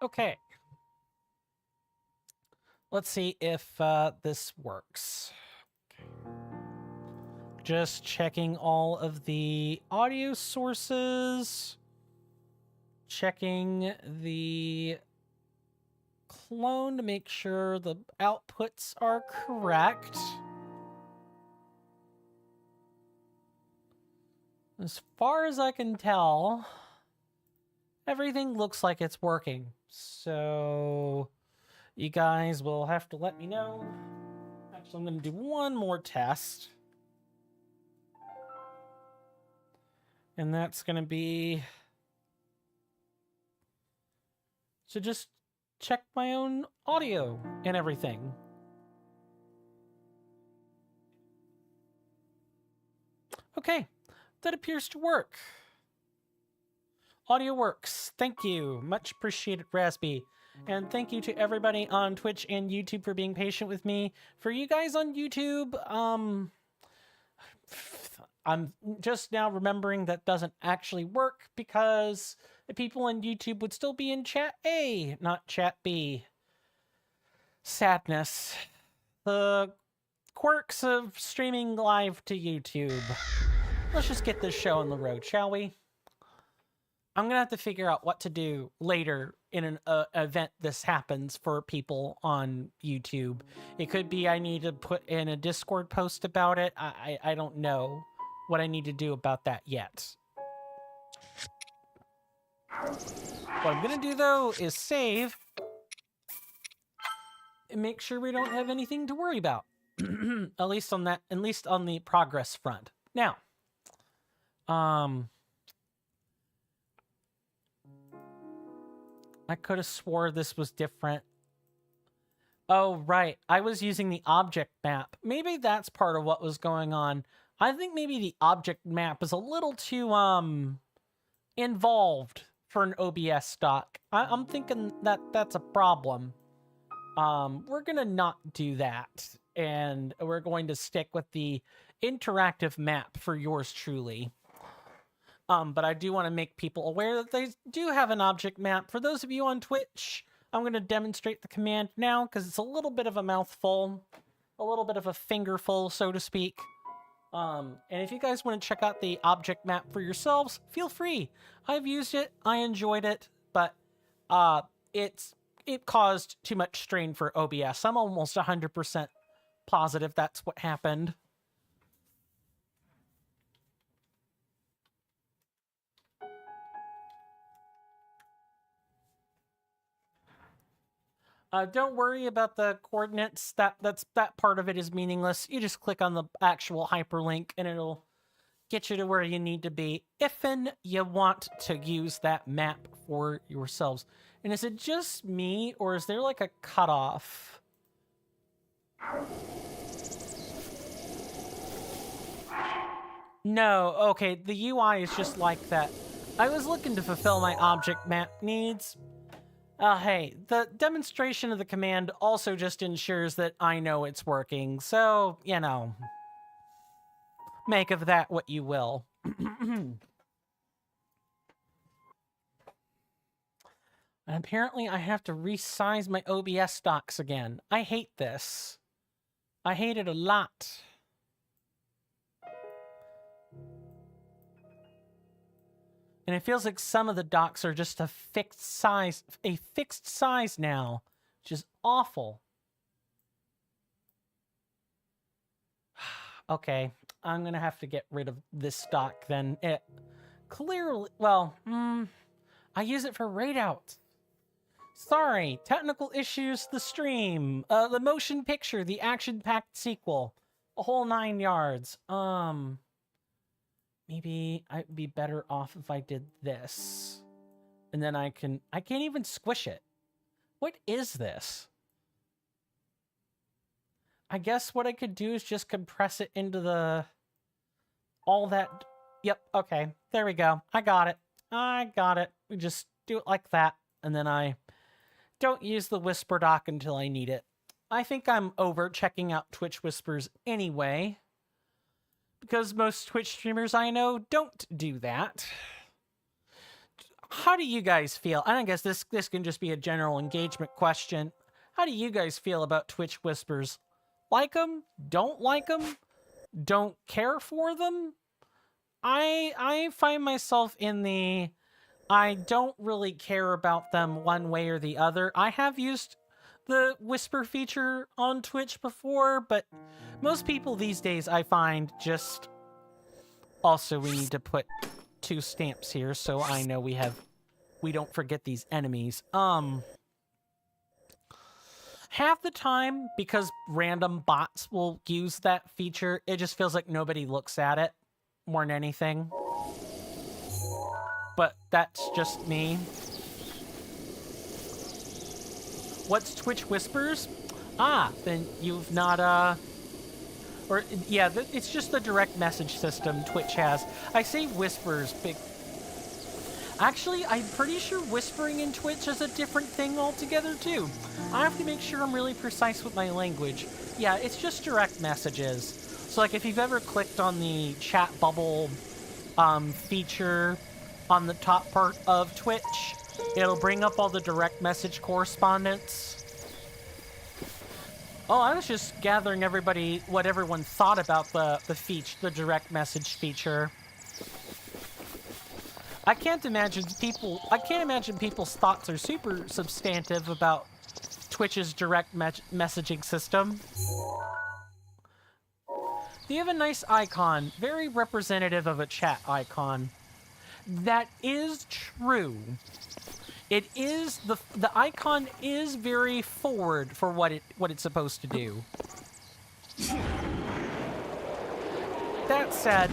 Okay. Let's see if this works. Just checking all of the audio sources. Checking the clone to make sure the outputs are correct. As far as I can tell, everything looks like it's working. So you guys will have to let me know. Actually, I'm going to do one more test. And that's going to be to just check my own audio and everything. Okay, that appears to work. Audio works. Thank you. Much appreciated, Raspy. And thank you to everybody on Twitch and YouTube for being patient with me. For you guys on YouTube, I'm just now remembering that doesn't actually work because the people on YouTube would still be in chat A, not chat B. Sadness. The quirks of streaming live to YouTube. Let's just get this show on the road, shall we? I'm going to have to figure out what to do later in an event this happens for people on YouTube. It could be I need to put in a Discord post about it. I don't know what I need to do about that yet. What I'm going to do, though, is save and make sure we don't have anything to worry about. At least on the progress front. Now, I could have swore this was different. Oh, right. I was using the object map. Maybe that's part of what was going on. I think maybe the object map is a little too, involved for an OBS stock. I'm thinking that that's a problem. We're going to not do that. And we're going to stick with the interactive map for yours truly. But I do want to make people aware that they do have an object map. For those of you on Twitch, I'm going to demonstrate the command now because it's a little bit of a mouthful, a little bit of a fingerful, so to speak. And if you guys want to check out the object map for yourselves, feel free. I've used it, I enjoyed it, but it caused too much strain for OBS. I'm almost 100% positive that's what happened. Don't worry about the coordinates. That part of it is meaningless. You just click on the actual hyperlink and it'll get you to where you need to be if you want to use that map for yourselves. And is it just me or is there like a cutoff? No, okay, the UI is just like that. I was looking to fulfill my object map needs. Hey, the demonstration of the command also just ensures that I know it's working, so, you know, make of that what you will. And apparently I have to resize my OBS stocks again. I hate this. I hate it a lot. And it feels like some of the docks are just a fixed size now, which is awful. Okay, I'm gonna have to get rid of this stock then. It clearly, well, I use it for raid out. Sorry, technical issues, the stream, the motion picture, the action-packed sequel, a whole 9 yards. Maybe I'd be better off if I did this. And then I can't even squish it. What is this? I guess what I could do is just compress it into all that. Yep, okay, there we go. I got it. We just do it like that. And then I don't use the whisper dock until I need it. I think I'm over checking out Twitch whispers anyway, because most Twitch streamers I know don't do that. How do you guys feel? And I guess this can just be a general engagement question. How do you guys feel about Twitch Whispers? Like them? Don't like them? Don't care for them? I find myself in the I don't really care about them one way or the other. I have used the whisper feature on Twitch before, but most people these days I find just... Also, we need to put 2 stamps here so I know we don't forget these enemies. Half the time, because random bots will use that feature, it just feels like nobody looks at it more than anything. But that's just me. What's Twitch Whispers? Ah, then you've not, or, yeah, it's just the direct message system Twitch has. I say Whispers, actually, I'm pretty sure whispering in Twitch is a different thing altogether, too. I have to make sure I'm really precise with my language. Yeah, it's just direct messages. So, like, if you've ever clicked on the chat bubble feature on the top part of Twitch, it'll bring up all the direct message correspondence. Oh, I was just gathering what everyone thought about the direct message feature. I can't imagine people's thoughts are super substantive about Twitch's direct messaging system. You have a nice icon, very representative of a chat icon. That is true. It is the icon is very forward for what it's supposed to do. That said,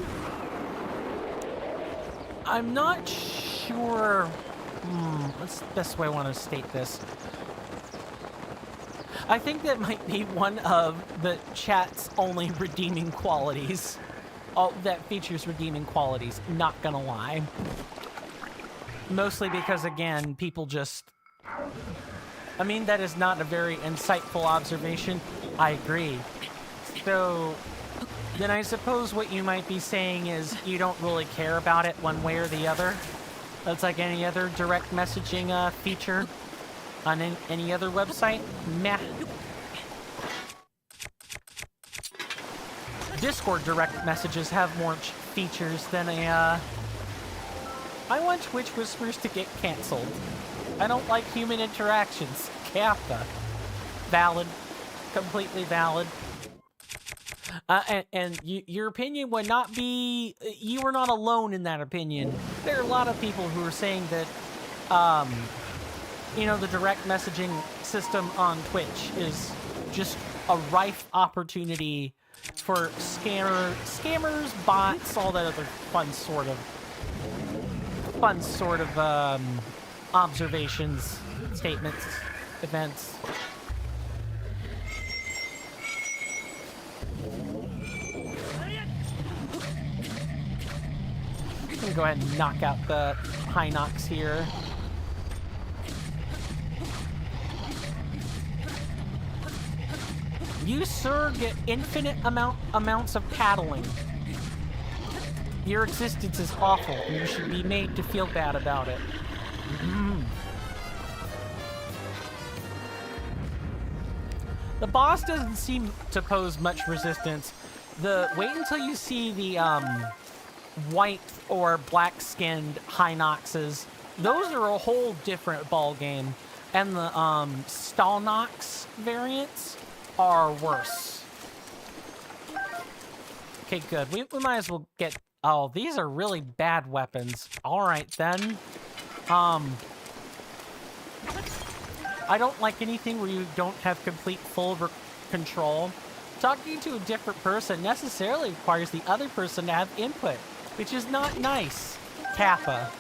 I'm not sure. What's the best way I want to state this? I think that might be one of the chat's only redeeming qualities. That features redeeming qualities, not gonna lie. Mostly because, again, people just... I mean, that is not a very insightful observation. I agree. So, then I suppose what you might be saying is you don't really care about it one way or the other. That's like any other direct messaging feature on any other website. Meh. Discord direct messages have more features than a... I want Twitch Whispers to get canceled. I don't like human interactions. Kappa. Valid. Completely valid. And your opinion would not be... You are not alone in that opinion. There are a lot of people who are saying that, you know, the direct messaging system on Twitch is just a rife opportunity for scammers, bots, all that other fun sort of observations, statements, events. I'm gonna go ahead and knock out the Hinox here. You, sir, get infinite amounts of paddling. Your existence is awful, and you should be made to feel bad about it. The boss doesn't seem to pose much resistance. Wait until you see the white or black-skinned Hinoxes. Those are a whole different ball game, and the Stalnox variants are worse. Okay, good. We might as well get... Oh, these are really bad weapons. Alright, then. I don't like anything where you don't have complete full control. Talking to a different person necessarily requires the other person to have input, which is not nice. Kappa.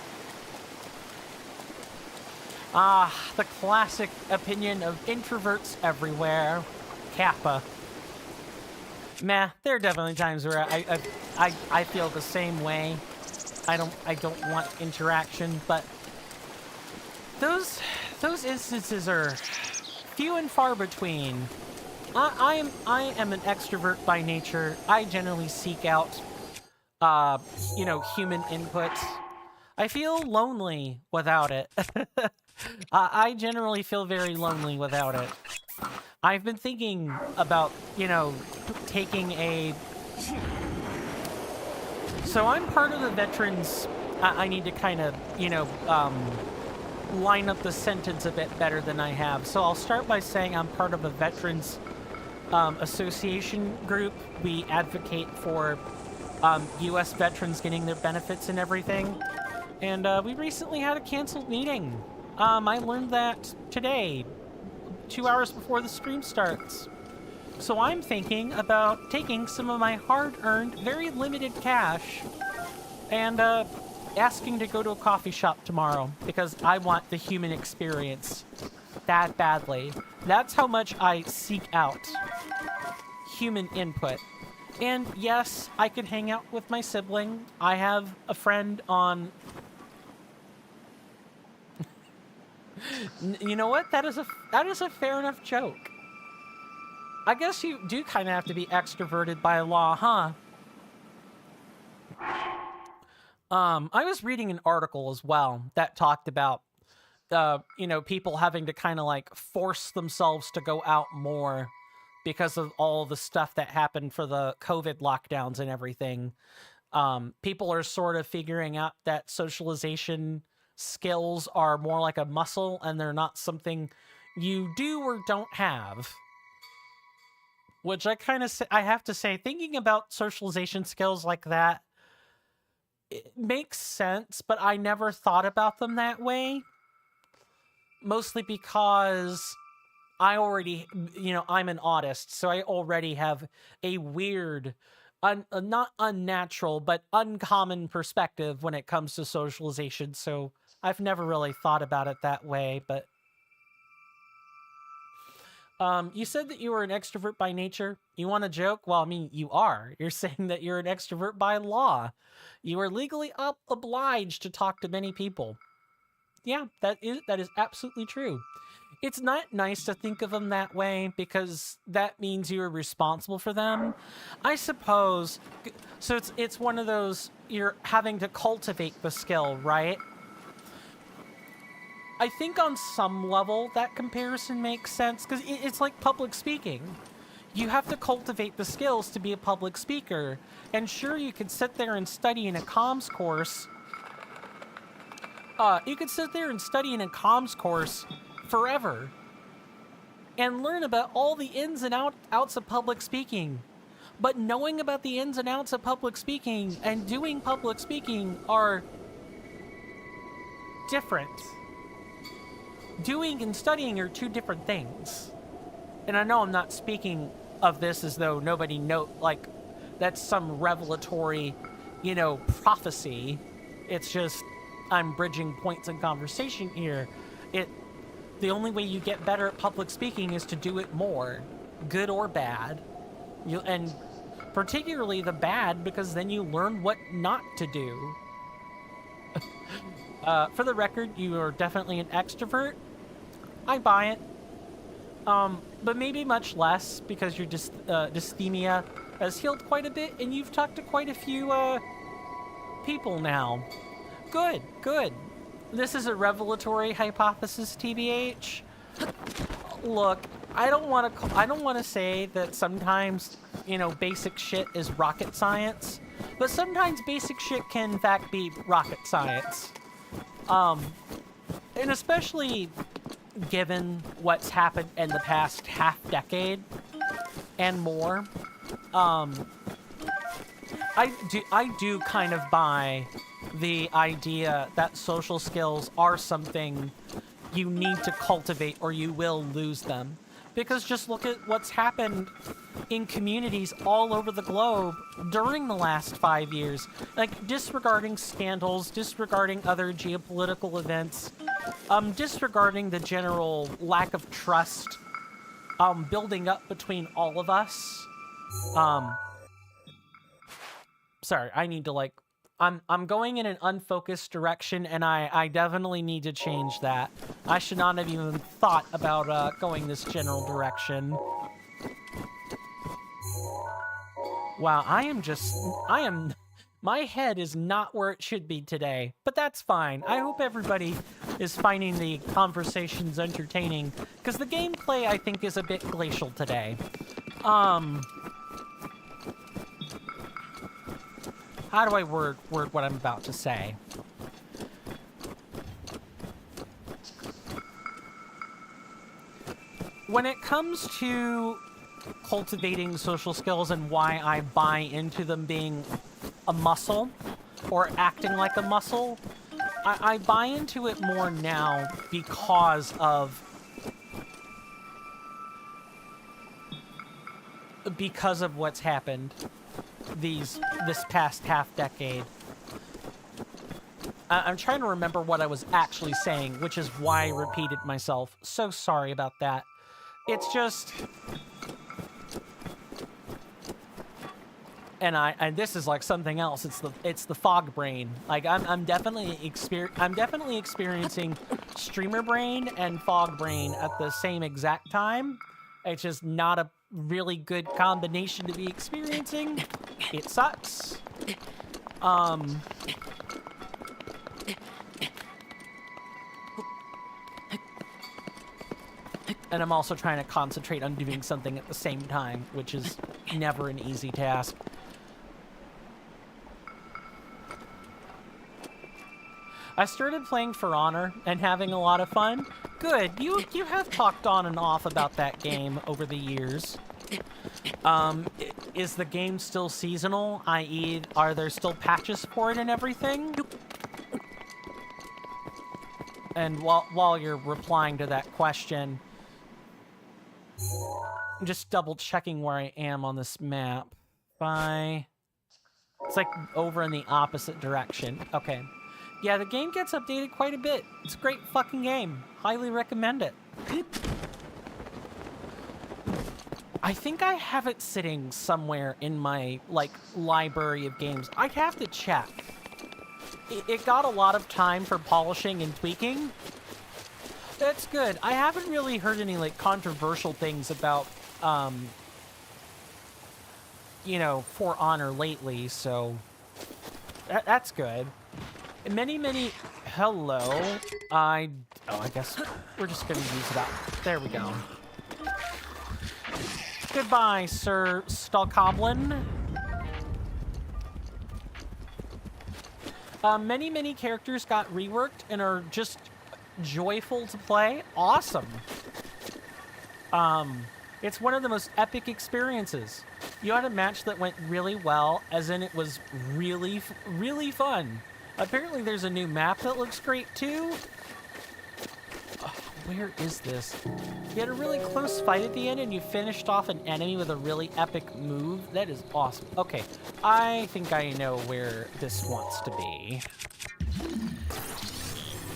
Ah, the classic opinion of introverts everywhere. Kappa. Meh, there are definitely times where I feel the same way. I don't want interaction, but those instances are few and far between. I am an extrovert by nature. I generally seek out you know, human input. I feel lonely without it. I generally feel very lonely without it. I've been thinking about, taking a... So I'm part of the veterans... I need to kind of, line up the sentence a bit better than I have. So I'll start by saying I'm part of a veterans association group. We advocate for U.S. veterans getting their benefits and everything. And we recently had a canceled meeting. I learned that today, 2 hours before the stream starts. So I'm thinking about taking some of my hard-earned, very limited cash and asking to go to a coffee shop tomorrow because I want the human experience that badly. That's how much I seek out human input. And yes, I could hang out with my sibling. I have a friend on... You know what? That is a fair enough joke. I guess you do kind of have to be extroverted by law, huh? I was reading an article as well that talked about, people having to kind of like force themselves to go out more because of all the stuff that happened for the COVID lockdowns and everything. People are sort of figuring out that socialization skills are more like a muscle and they're not something you do or don't have. Which I have to say, thinking about socialization skills like that, it makes sense, but I never thought about them that way. Mostly because I already, I'm an autist, so I already have a weird, not unnatural, but uncommon perspective when it comes to socialization, so I've never really thought about it that way, but... You said that you were an extrovert by nature. You want a joke? Well, I mean, you are. You're saying that you're an extrovert by law. You are legally obliged to talk to many people. Yeah, that is absolutely true. It's not nice to think of them that way because that means you're responsible for them. I suppose. So it's one of those, you're having to cultivate the skill, right? I think on some level that comparison makes sense because it's like public speaking. You have to cultivate the skills to be a public speaker. And sure, you could sit there and study in a comms course. You could sit there and study in a comms course forever and learn about all the ins and outs of public speaking. But knowing about the ins and outs of public speaking and doing public speaking are different. Doing and studying are two different things. And I know I'm not speaking of this as though nobody like that's some revelatory, prophecy. It's just I'm bridging points in conversation here. The only way you get better at public speaking is to do it more, good or bad. And particularly the bad, because then you learn what not to do. For the record, you are definitely an extrovert. I buy it. But maybe much less because your dysthemia has healed quite a bit and you've talked to quite a few people now. Good. This is a revelatory hypothesis, TBH. Look, I don't want to say that sometimes, basic shit is rocket science, but sometimes basic shit can in fact be rocket science. And especially given what's happened in the past half decade and more, I do kind of buy the idea that social skills are something you need to cultivate or you will lose them. Because just look at what's happened in communities all over the globe during the last 5 years. Like, disregarding scandals, disregarding other geopolitical events, disregarding the general lack of trust building up between all of us. Sorry, I need to, I'm going in an unfocused direction, and I definitely need to change that. I should not have even thought about going this general direction. Wow, My head is not where it should be today, but that's fine. I hope everybody is finding the conversations entertaining, because the gameplay, I think, is a bit glacial today. How do I word what I'm about to say? When it comes to cultivating social skills and why I buy into them being a muscle or acting like a muscle, I buy into it more now because of what's happened this past half decade. I'm trying to remember what I was actually saying, which is why I repeated myself. So sorry about that. It's just, and this is like something else. It's the fog brain. Like I'm definitely experiencing streamer brain and fog brain at the same exact time. It's just not a really good combination to be experiencing. It sucks. And I'm also trying to concentrate on doing something at the same time, which is never an easy task. I started playing For Honor and having a lot of fun. Good. You have talked on and off about that game over the years. Is the game still seasonal? I.e., are there still patches for it and everything? And while you're replying to that question, I'm just double checking where I am on this map. It's like over in the opposite direction. Okay. Yeah, the game gets updated quite a bit. It's a great fucking game. Highly recommend it. I think I have it sitting somewhere in my, like, library of games. I have to check. It got a lot of time for polishing and tweaking. That's good. I haven't really heard any, like, controversial things about, you know, For Honor lately, so that's good. Many, hello. I guess we're just gonna use it up. There we go. Goodbye, Sir Stalkoblin. Many characters got reworked and are just joyful to play. Awesome. It's one of the most epic experiences. You had a match that went really well, as in it was really fun. Apparently there's a new map that looks great too. Oh, where is this? You had a really close fight at the end and you finished off an enemy with a really epic move. That is awesome. Okay, I think I know where this wants to be.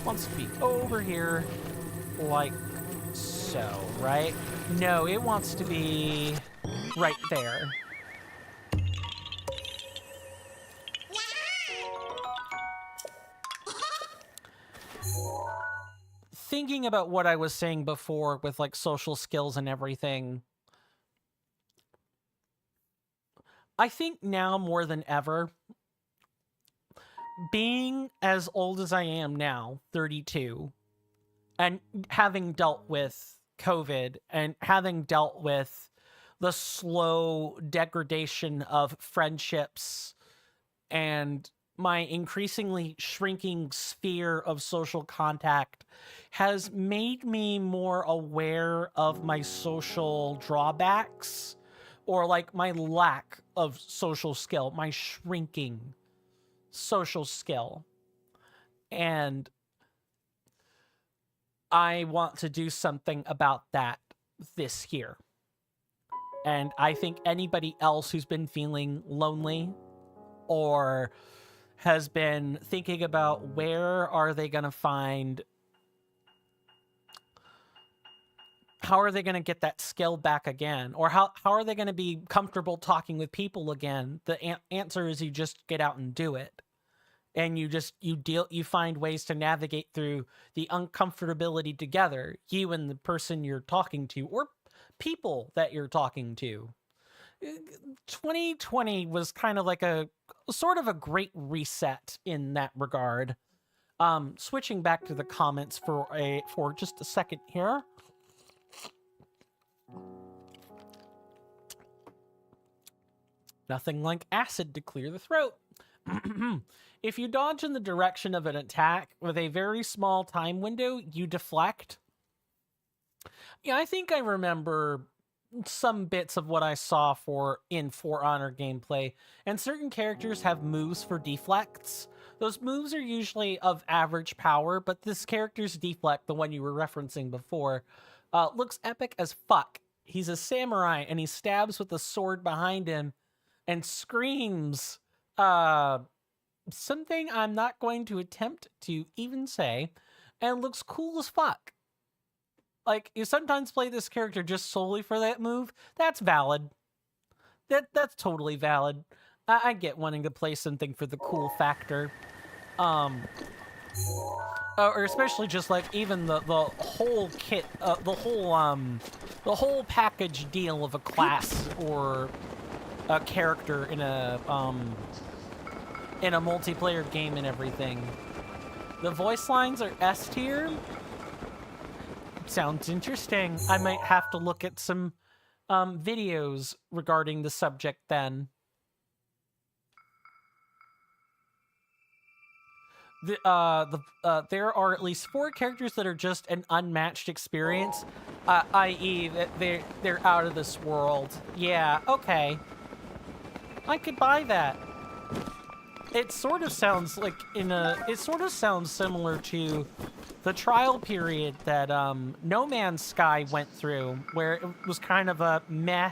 Wants to be over here, like so, right? No, it wants to be right there. Thinking about what I was saying before with like social skills and everything, I think now more than ever, being as old as I am now, 32, and having dealt with COVID and having dealt with the slow degradation of friendships and my increasingly shrinking sphere of social contact has made me more aware of my social drawbacks, or like my lack of social skill, my shrinking social skill. And I want to do something about that this year. And I think anybody else who's been feeling lonely or has been thinking about where are they going to find, how are they going to get that skill back again? Or how are they going to be comfortable talking with people again? The answer is you just get out and do it. And you find ways to navigate through the uncomfortability together, you and the person you're talking to, or people that you're talking to. 2020 was kind of like a sort of a great reset in that regard. Switching back to the comments for just a second here. Nothing like acid to clear the throat. If you dodge in the direction of an attack with a very small time window, you deflect. Yeah, I think I remember some bits of what I saw in For Honor gameplay, and certain characters have moves for deflects. Those moves are usually of average power, but this character's deflect, the one you were referencing before, looks epic as fuck. He's a samurai, and he stabs with a sword behind him and screams something I'm not going to attempt to even say, and looks cool as fuck. Like, you sometimes play this character just solely for that move. That's valid. That's totally valid. I get wanting to play something for the cool factor. Or especially just like even the whole kit, the whole package deal of a class or a character in a multiplayer game and everything. The voice lines are S tier. Sounds interesting. I might have to look at some videos regarding the subject then. There are at least 4 characters that are just an unmatched experience, i.e. that they're out of this world. Yeah, okay. I could buy that. It sort of sounds like it sort of sounds similar to the trial period that No Man's Sky went through, where it was kind of a meh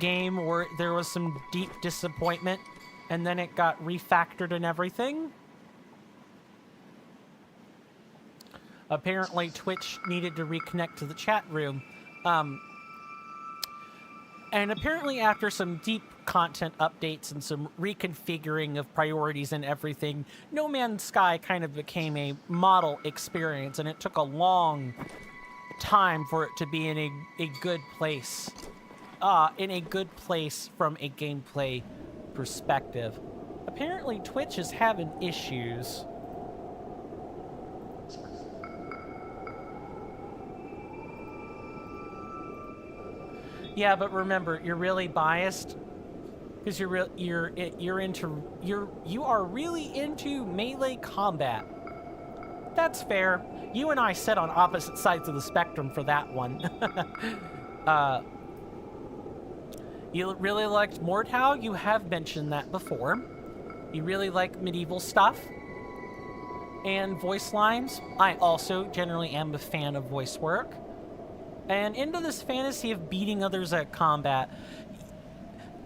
game where there was some deep disappointment, and then it got refactored and everything. Apparently, Twitch needed to reconnect to the chat room. And apparently after some deep content updates and some reconfiguring of priorities and everything, No Man's Sky kind of became a model experience, and it took a long time for it to be in a good place. In a good place from a gameplay perspective. Apparently Twitch is having issues. Yeah, but remember, you're really biased because you are really into melee combat. That's fair. You and I sit on opposite sides of the spectrum for that one. You really liked Mordhau? You have mentioned that before. You really like medieval stuff and voice lines. I also generally am a fan of voice work. And into this fantasy of beating others at combat,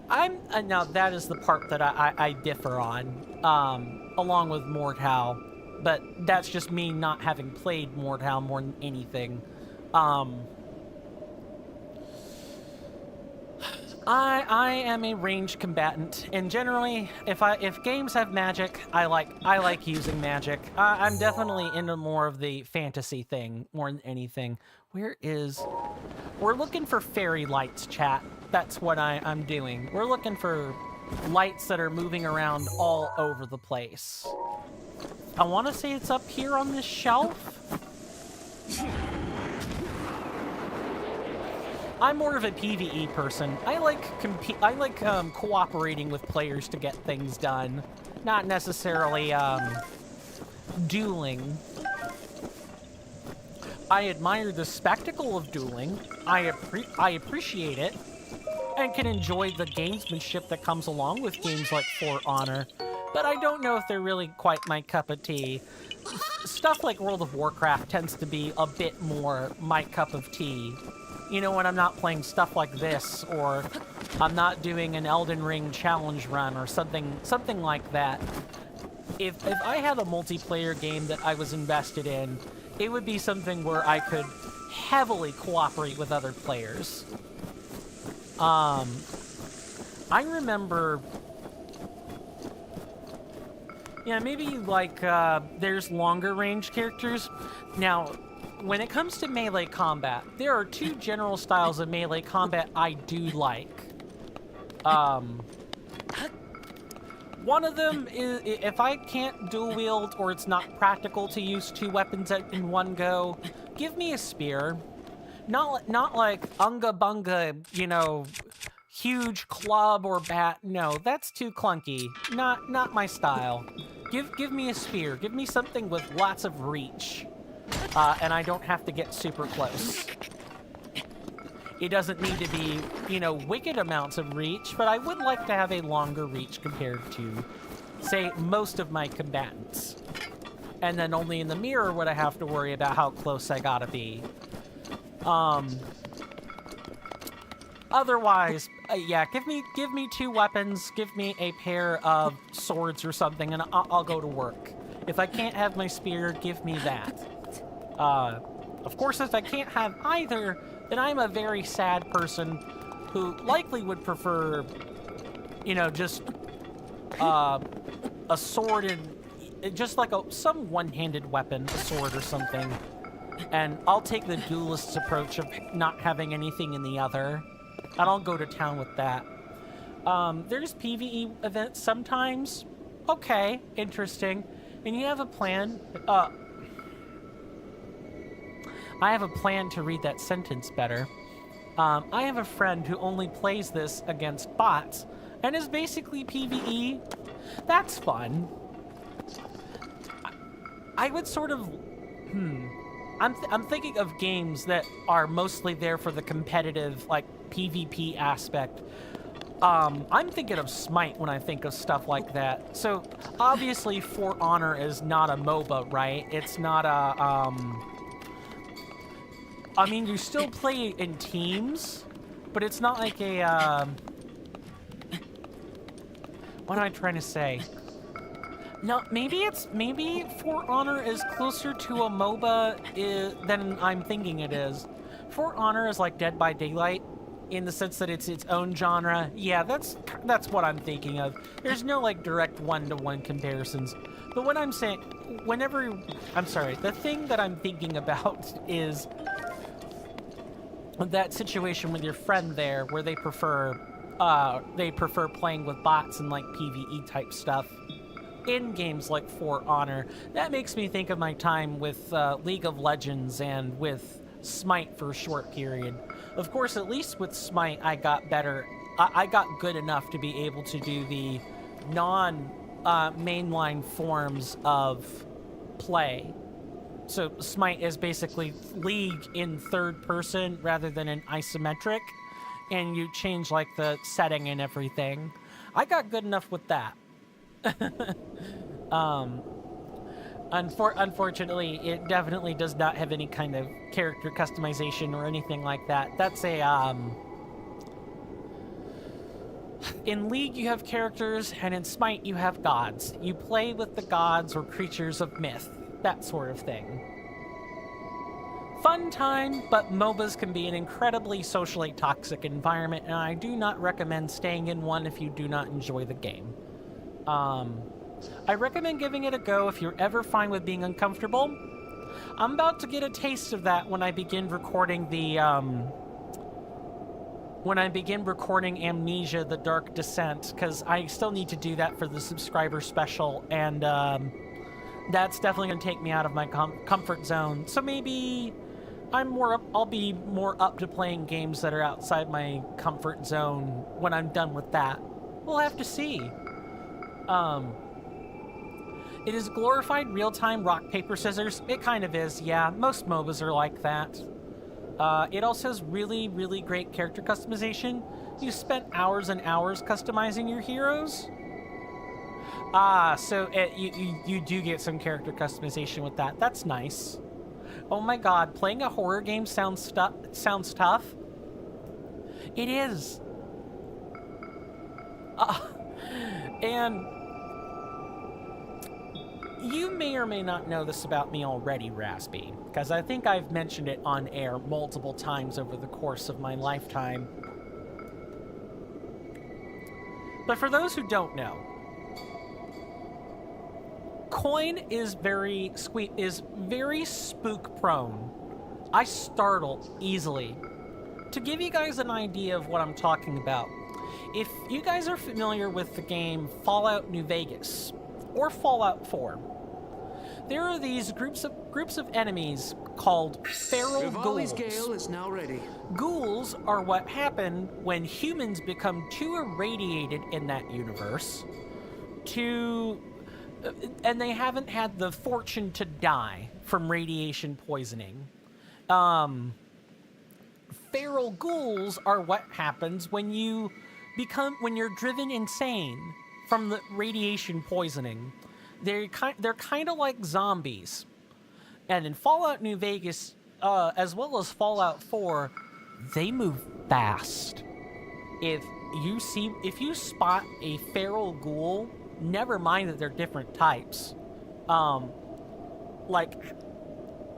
now that is the part that I differ on, along with Mordhau, but that's just me not having played Mordhau more than anything. I am a ranged combatant, and generally, if games have magic, I like using magic. I'm definitely into more of the fantasy thing more than anything. We're looking for fairy lights, chat. That's what I'm doing. We're looking for lights that are moving around all over the place. I want to say it's up here on this shelf. I'm more of a PvE person. I like cooperating with players to get things done, not necessarily dueling. I admire the spectacle of dueling. I appreciate it, and can enjoy the gamesmanship that comes along with games like For Honor, but I don't know if they're really quite my cup of tea. Stuff like World of Warcraft tends to be a bit more my cup of tea. You know, when I'm not playing stuff like this, or I'm not doing an Elden Ring challenge run or something like that. If I had a multiplayer game that I was invested in, it would be something where I could heavily cooperate with other players. I remember... Yeah, maybe like, there's longer range characters. Now, when it comes to melee combat, there are 2 general styles of melee combat I do like. Um, one of them is, if I can't dual wield or it's not practical to use 2 weapons in one go, give me a spear. Not like unga bunga, you know, huge club or bat. No, that's too clunky. Not my style. Give me a spear. Give me something with lots of reach. And I don't have to get super close. It doesn't need to be, you know, wicked amounts of reach, but I would like to have a longer reach compared to, say, most of my combatants. And then only in the mirror would I have to worry about how close I gotta be. Otherwise, yeah, give me 2 weapons, give me a pair of swords or something, and I'll go to work. If I can't have my spear, give me that. Of course, if I can't have either, then I'm a very sad person who likely would prefer, you know, just a sword and just like some one-handed weapon, a sword or something. And I'll take the duelist's approach of not having anything in the other. And I'll go to town with that. There's PvE events sometimes. Okay, interesting. And you have a plan. I have a plan to read that sentence better. I have a friend who only plays this against bots and is basically PvE. That's fun. I would sort of... I'm thinking of games that are mostly there for the competitive, like, PvP aspect. I'm thinking of Smite when I think of stuff like that. So, obviously, For Honor is not a MOBA, right? It's not a, I mean, you still play in teams, but it's not like a, what am I trying to say? No, maybe For Honor is closer to a MOBA than I'm thinking it is. For Honor is like Dead by Daylight, in the sense that it's its own genre. Yeah, that's what I'm thinking of. There's no like direct one-to-one comparisons. But what I'm saying, the thing that I'm thinking about is that situation with your friend there, where they prefer playing with bots and like PvE type stuff in games like For Honor. That makes me think of my time with League of Legends and with Smite for a short period. Of course, at least with Smite, I got better. I got good enough to be able to do the non-mainline forms of play. So Smite is basically League in third person rather than in isometric, and you change like the setting and everything. I got good enough with that. Unfortunately, it definitely does not have any kind of character customization or anything like that. That's a, in League you have characters, and in Smite you have gods. You play with the gods or creatures of myth, that sort of thing. Fun time, but MOBAs can be an incredibly socially toxic environment, and I do not recommend staying in one if you do not enjoy the game. I recommend giving it a go if you're ever fine with being uncomfortable. I'm about to get a taste of that when I begin recording the, Amnesia: The Dark Descent, because I still need to do that for the subscriber special, and, that's definitely going to take me out of my comfort zone. So maybe I'll be more up to playing games that are outside my comfort zone when I'm done with that. We'll have to see. It is glorified real-time rock, paper, scissors. It kind of is, yeah. Most MOBAs are like that. It also has really, really great character customization. You spent hours and hours customizing your heroes. So you do get some character customization with that. That's nice. Oh my god, playing a horror game sounds tough. It is. And you may or may not know this about me already, Raspy, because I think I've mentioned it on air multiple times over the course of my lifetime. But for those who don't know, Coin is very spook prone. I startle easily. To give you guys an idea of what I'm talking about, If you guys are familiar with the game Fallout New Vegas or Fallout 4, there are these groups of enemies called feral ghouls. Gale is now ready. Ghouls are what happen when humans become too irradiated in that universe and they haven't had the fortune to die from radiation poisoning. Feral ghouls are what happens when you're driven insane from the radiation poisoning. They're kind of like zombies. And in Fallout New Vegas, as well as Fallout 4, they move fast. If you spot a feral ghoul, never mind that they're different types, like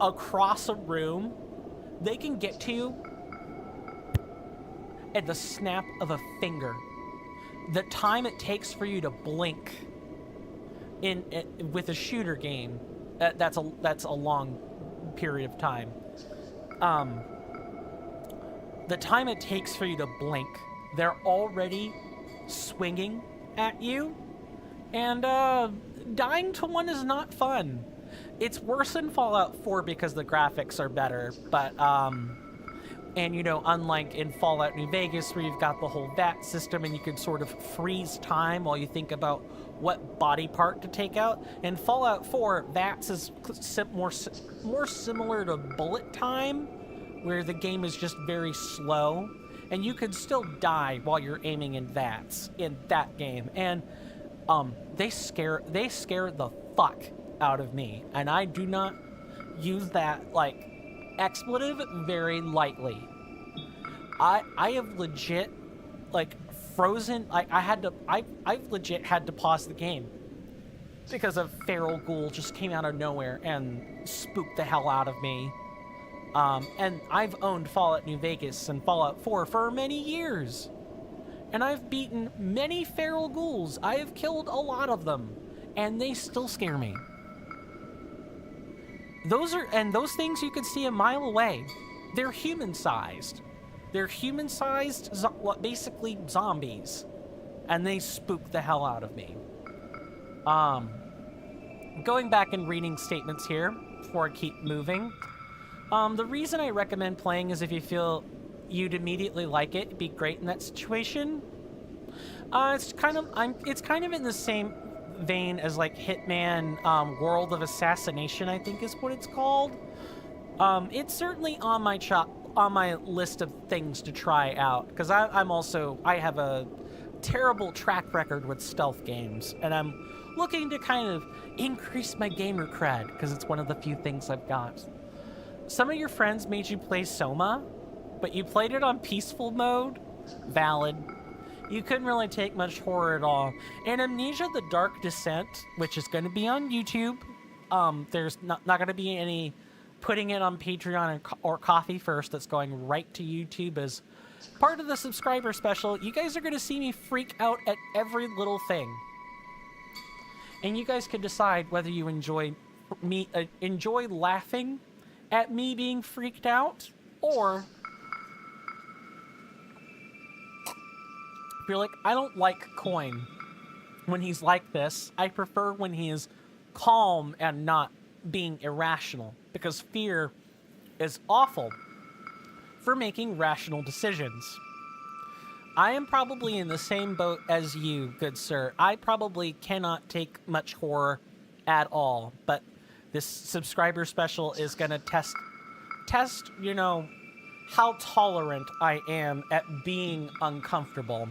across a room, they can get to you at the snap of a finger. The time it takes for you to blink with a shooter game, that's a long period of time. The time it takes for you to blink, they're already swinging at you, and dying to one is not fun. It's worse in Fallout 4 because the graphics are better, but and unlike in Fallout New Vegas where you've got the whole VAT system and you can sort of freeze time while you think about what body part to take out, in Fallout 4 VATS is more similar to bullet time, where the game is just very slow and you could still die while you're aiming in VATS in that game. And they scare the fuck out of me, and I do not use that expletive very lightly. I have legit frozen. I've legit had to pause the game because a feral ghoul just came out of nowhere and spooked the hell out of me. And I've owned Fallout New Vegas and Fallout 4 for many years, and I've beaten many feral ghouls. I have killed a lot of them, and they still scare me. Those things you could see a mile away. They're human-sized. They're human-sized, basically zombies, and they spook the hell out of me. Going back and reading statements here before I keep moving. The reason I recommend playing is if you feel you'd immediately like it, it'd be great in that situation. It's kind of in the same vein as Hitman World of Assassination, I think is what it's called. It's certainly on my list of things to try out, because I have a terrible track record with stealth games, and I'm looking to kind of increase my gamer cred because it's one of the few things I've got. Some of your friends made you play Soma, but you played it on peaceful mode. Valid. You couldn't really take much horror at all. And Amnesia: The Dark Descent, which is going to be on YouTube, there's not going to be any putting it on Patreon or Coffee First. That's going right to YouTube as part of the subscriber special. You guys are going to see me freak out at every little thing, and you guys can decide whether you enjoy laughing at me being freaked out, or if you're like, I don't like Coin when he's like this. I prefer when he is calm and not being irrational, because fear is awful for making rational decisions. I am probably in the same boat as you, good sir. I probably cannot take much horror at all, but this subscriber special is going to test, how tolerant I am at being uncomfortable.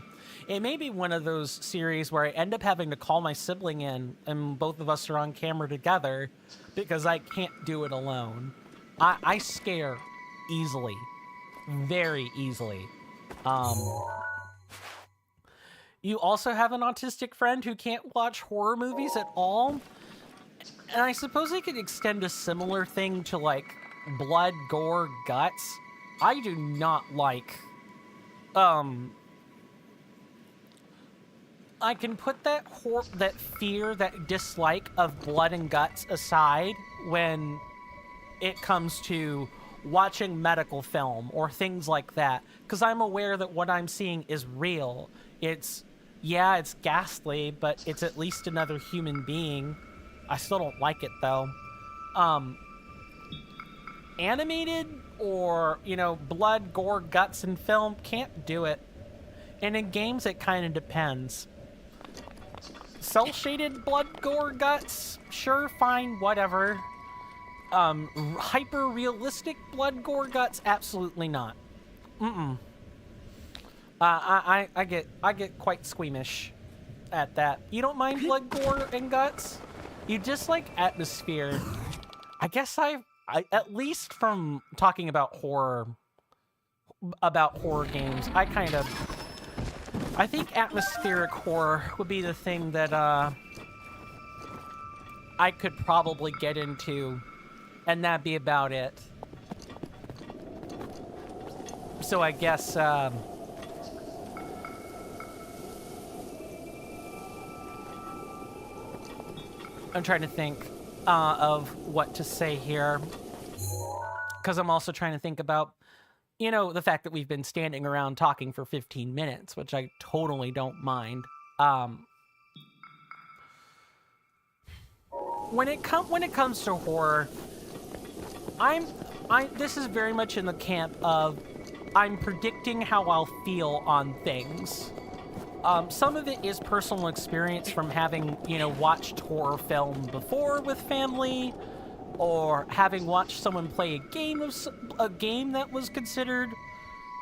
It may be one of those series where I end up having to call my sibling in and both of us are on camera together because I can't do it alone. I scare easily. Very easily. You also have an autistic friend who can't watch horror movies at all? And I suppose I could extend a similar thing to, blood, gore, guts. I do not like, I can put that fear, that dislike of blood and guts aside when it comes to watching medical film or things like that, because I'm aware that what I'm seeing is real. It's ghastly, but it's at least another human being. I still don't like it though. Animated or, blood, gore, guts in film, can't do it. And in games, it kind of depends. Cel-shaded blood, gore, guts, sure, fine, whatever. Hyper-realistic blood, gore, guts, absolutely not. I get quite squeamish at that. You don't mind blood, gore, and guts? You dislike atmosphere. I guess I at least from talking about horror games, I think atmospheric horror would be the thing that I could probably get into, and that'd be about it. So I guess I'm trying to think of what to say here, because I'm also trying to think about the fact that we've been standing around talking for 15 minutes, which I totally don't mind. When it comes to horror, this is very much in the camp of I'm predicting how I'll feel on things. Some of it is personal experience from having, watched horror film before with family, or having watched someone play a game that was considered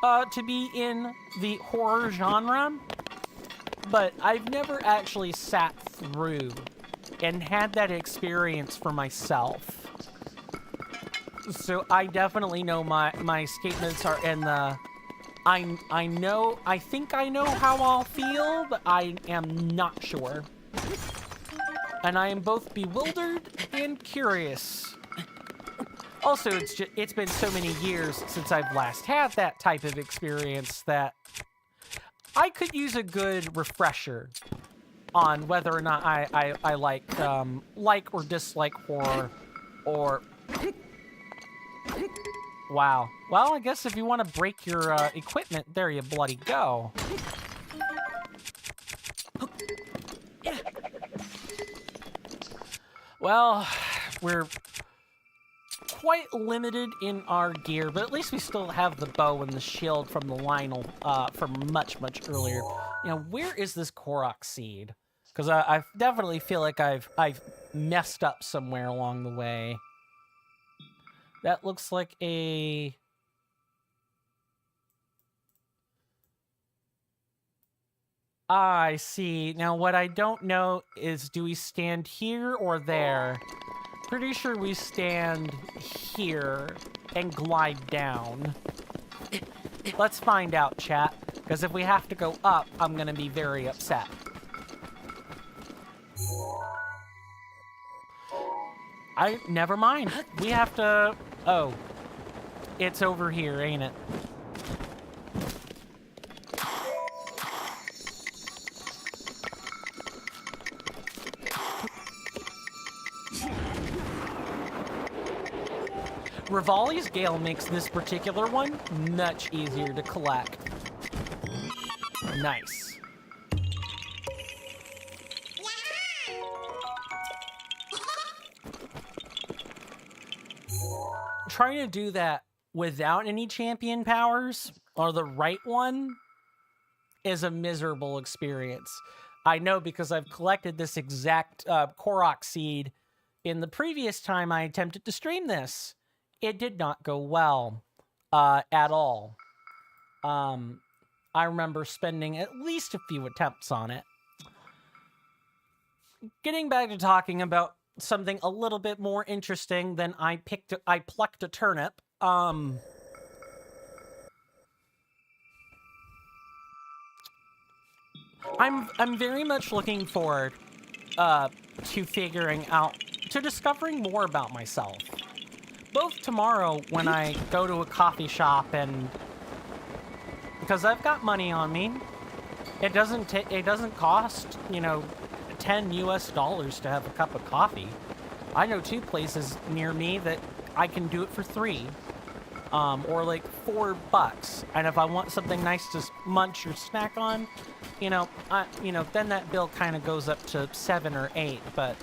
to be in the horror genre. But I've never actually sat through and had that experience for myself. So I definitely know my statements are in the I think I know how I'll feel, but I am not sure. And I am both bewildered and curious. Also, it's been so many years since I've last had that type of experience that I could use a good refresher on whether or not I like or dislike horror, or... Wow. Well, I guess if you want to break your equipment, there you bloody go. Well, we're quite limited in our gear, but at least we still have the bow and the shield from the Lionel from much, much earlier. Where is this Korok seed? Because I definitely feel like I've messed up somewhere along the way. That looks like a... I see. Now, what I don't know is, do we stand here or there? Pretty sure we stand here and glide down. Let's find out, chat. Because if we have to go up, I'm going to be very upset. Never mind. We have to... Oh. It's over here, ain't it? Rivali's Gale makes this particular one much easier to collect. Nice. Trying to do that without any champion powers, or the right one, is a miserable experience. I know, because I've collected this exact Korok seed in the previous time I attempted to stream this. It did not go well at all. I remember spending at least a few attempts on it. Getting back to talking about something a little bit more interesting than I plucked a turnip. I'm very much looking forward to discovering more about myself. Both tomorrow when I go to a coffee shop, and because I've got money on me, it doesn't cost, $10 US to have a cup of coffee. I know 2 places near me that I can do it for $3. or like $4. And if I want something nice to munch or snack on, then that bill kind of goes up to 7 or 8. But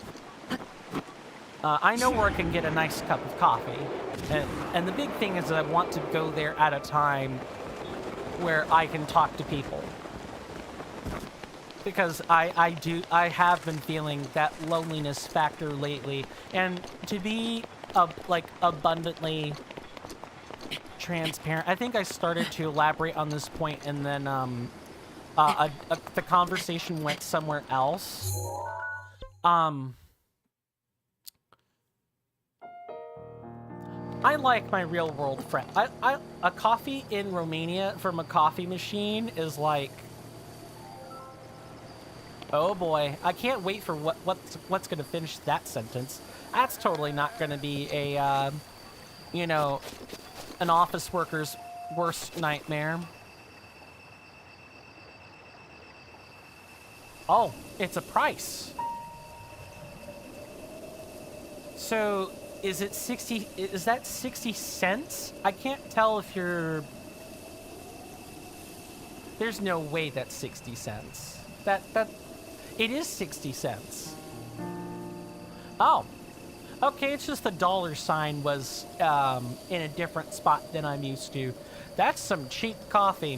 I know where I can get a nice cup of coffee. And the big thing is that I want to go there at a time where I can talk to people. Because I have been feeling that loneliness factor lately. And to be, abundantly transparent, I think I started to elaborate on this point, and then, the conversation went somewhere else. I like my real world friend. A coffee in Romania from a coffee machine is like, oh boy, I can't wait for what's gonna finish that sentence. That's totally not gonna be a, an office worker's worst nightmare. Oh, it's a price. So, is that 60 cents? I can't tell if you're... There's no way that's 60 cents. It is 60 cents. Oh. Okay, it's just the dollar sign was in a different spot than I'm used to. That's some cheap coffee.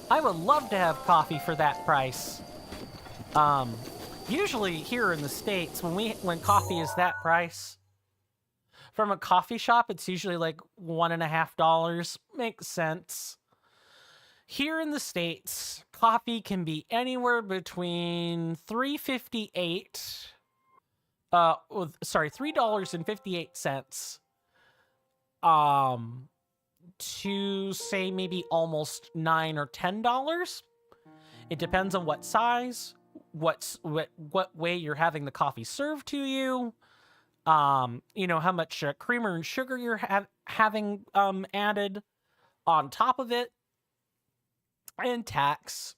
I would love to have coffee for that price. Usually here in the States, when coffee is that price, from a coffee shop, it's usually like $1.50. Makes sense. Here in the States, coffee can be anywhere between $3.58 to say maybe almost $9 or $10. It depends on what size, what way you're having the coffee served to you, how much creamer and sugar you're having added on top of it, and tax.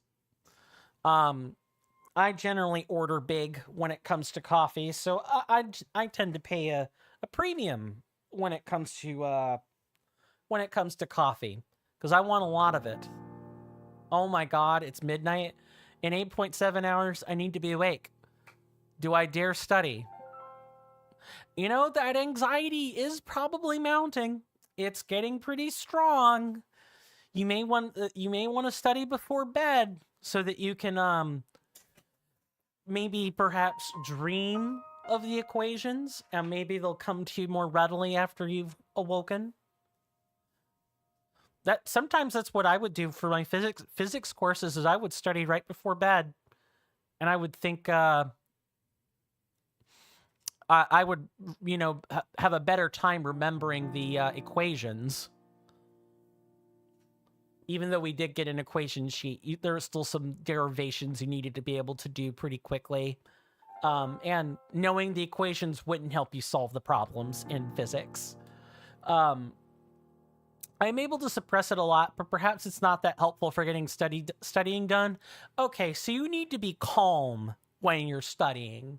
I generally order big when it comes to coffee, so I tend to pay a premium when it comes to coffee, because I want a lot of it. Oh my god, it's midnight. In 8.7 hours, I need to be awake. Do I dare study? That anxiety is probably mounting. It's getting pretty strong. You may want to study before bed so that you can maybe perhaps dream of the equations, and maybe they'll come to you more readily after you've awoken. Sometimes that's what I would do for my physics courses, is I would study right before bed, and I would think I would have a better time remembering the equations. Even though we did get an equation sheet, there were still some derivations you needed to be able to do pretty quickly. And knowing the equations wouldn't help you solve the problems in physics. I'm able to suppress it a lot, but perhaps it's not that helpful for getting studying done. Okay, so you need to be calm when you're studying.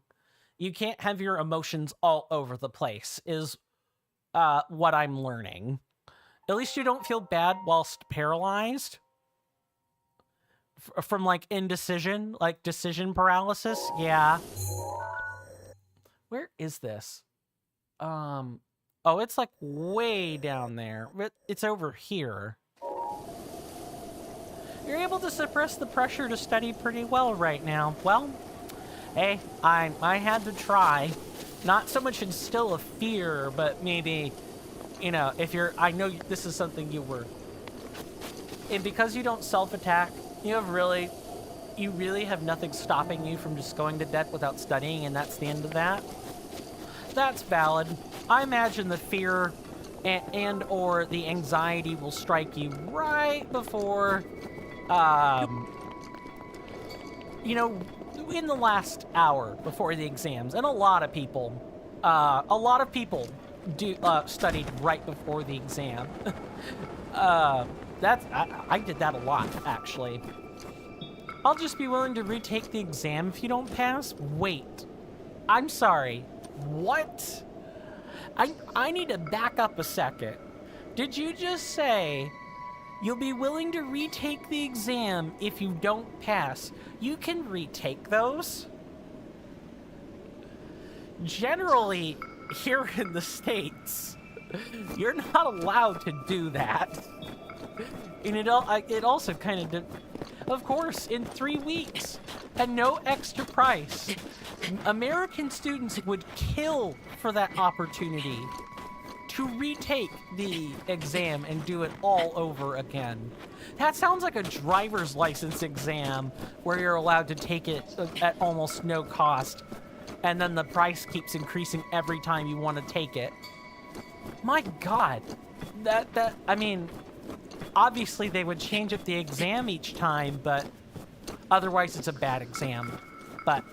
You can't have your emotions all over the place, is what I'm learning. At least you don't feel bad whilst paralyzed from indecision, decision paralysis. Yeah. Where is this? Oh, it's way down there. It's over here. You're able to suppress the pressure to study pretty well right now. Well, hey, I had to try. Not so much instill a fear, but maybe... I know this is something you were, and because you don't self-attack, you really have nothing stopping you from just going to bed without studying, and that's the end of that. That's valid. I imagine the fear and or the anxiety will strike you right before, in the last hour before the exams, and a lot of people studied right before the exam. I did that a lot, actually. I'll just be willing to retake the exam if you don't pass. Wait, I'm sorry. What? I need to back up a second. Did you just say you'll be willing to retake the exam if you don't pass? You can retake those. Generally, here in the States, you're not allowed to do that. And it also kind of course, in 3 weeks, at no extra price, American students would kill for that opportunity to retake the exam and do it all over again. That sounds like a driver's license exam where you're allowed to take it at almost no cost, and then the price keeps increasing every time you want to take it. My God, I mean, obviously they would change up the exam each time, but otherwise it's a bad exam. But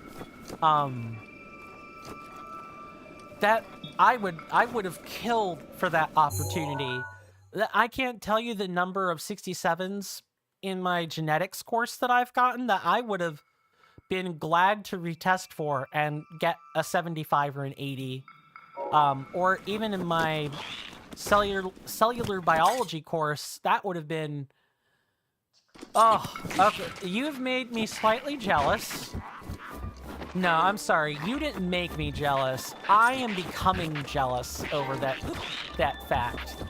that I would have killed for that opportunity. I can't tell you the number of 67s in my genetics course that I've gotten that I would have been glad to retest for and get a 75 or an 80. Or even in my cellular biology course, that would have been... Oh, okay. You've made me slightly jealous. No, I'm sorry. You didn't make me jealous. I am becoming jealous over that fact.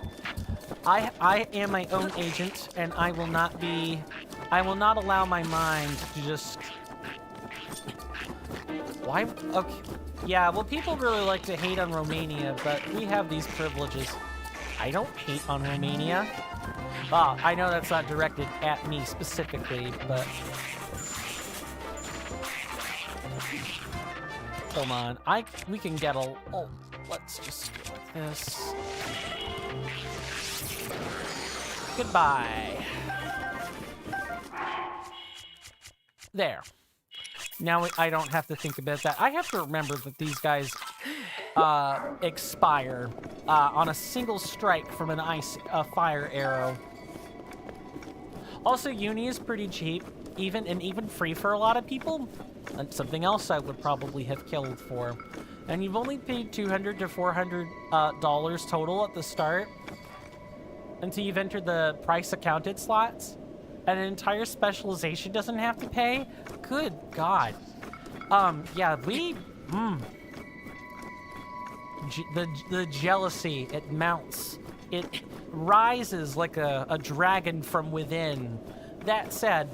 I am my own agent, and I will not allow my mind to just... Why? Okay. Yeah, well, people really like to hate on Romania, but we have these privileges. I don't hate on Romania. Well, I know that's not directed at me specifically, but... Hold on. We can get a... Oh, let's just do it like this. Goodbye. There. Now I don't have to think about that. I have to remember that these guys expire on a single strike from a fire arrow. Also, uni is pretty cheap, even free for a lot of people. And something else I would probably have killed for. And you've only paid $200 to $400 total at the start until you've entered the price accounted slots. And an entire specialization doesn't have to pay? Good God. Yeah, the jealousy, it mounts. It rises like a dragon from within. That said,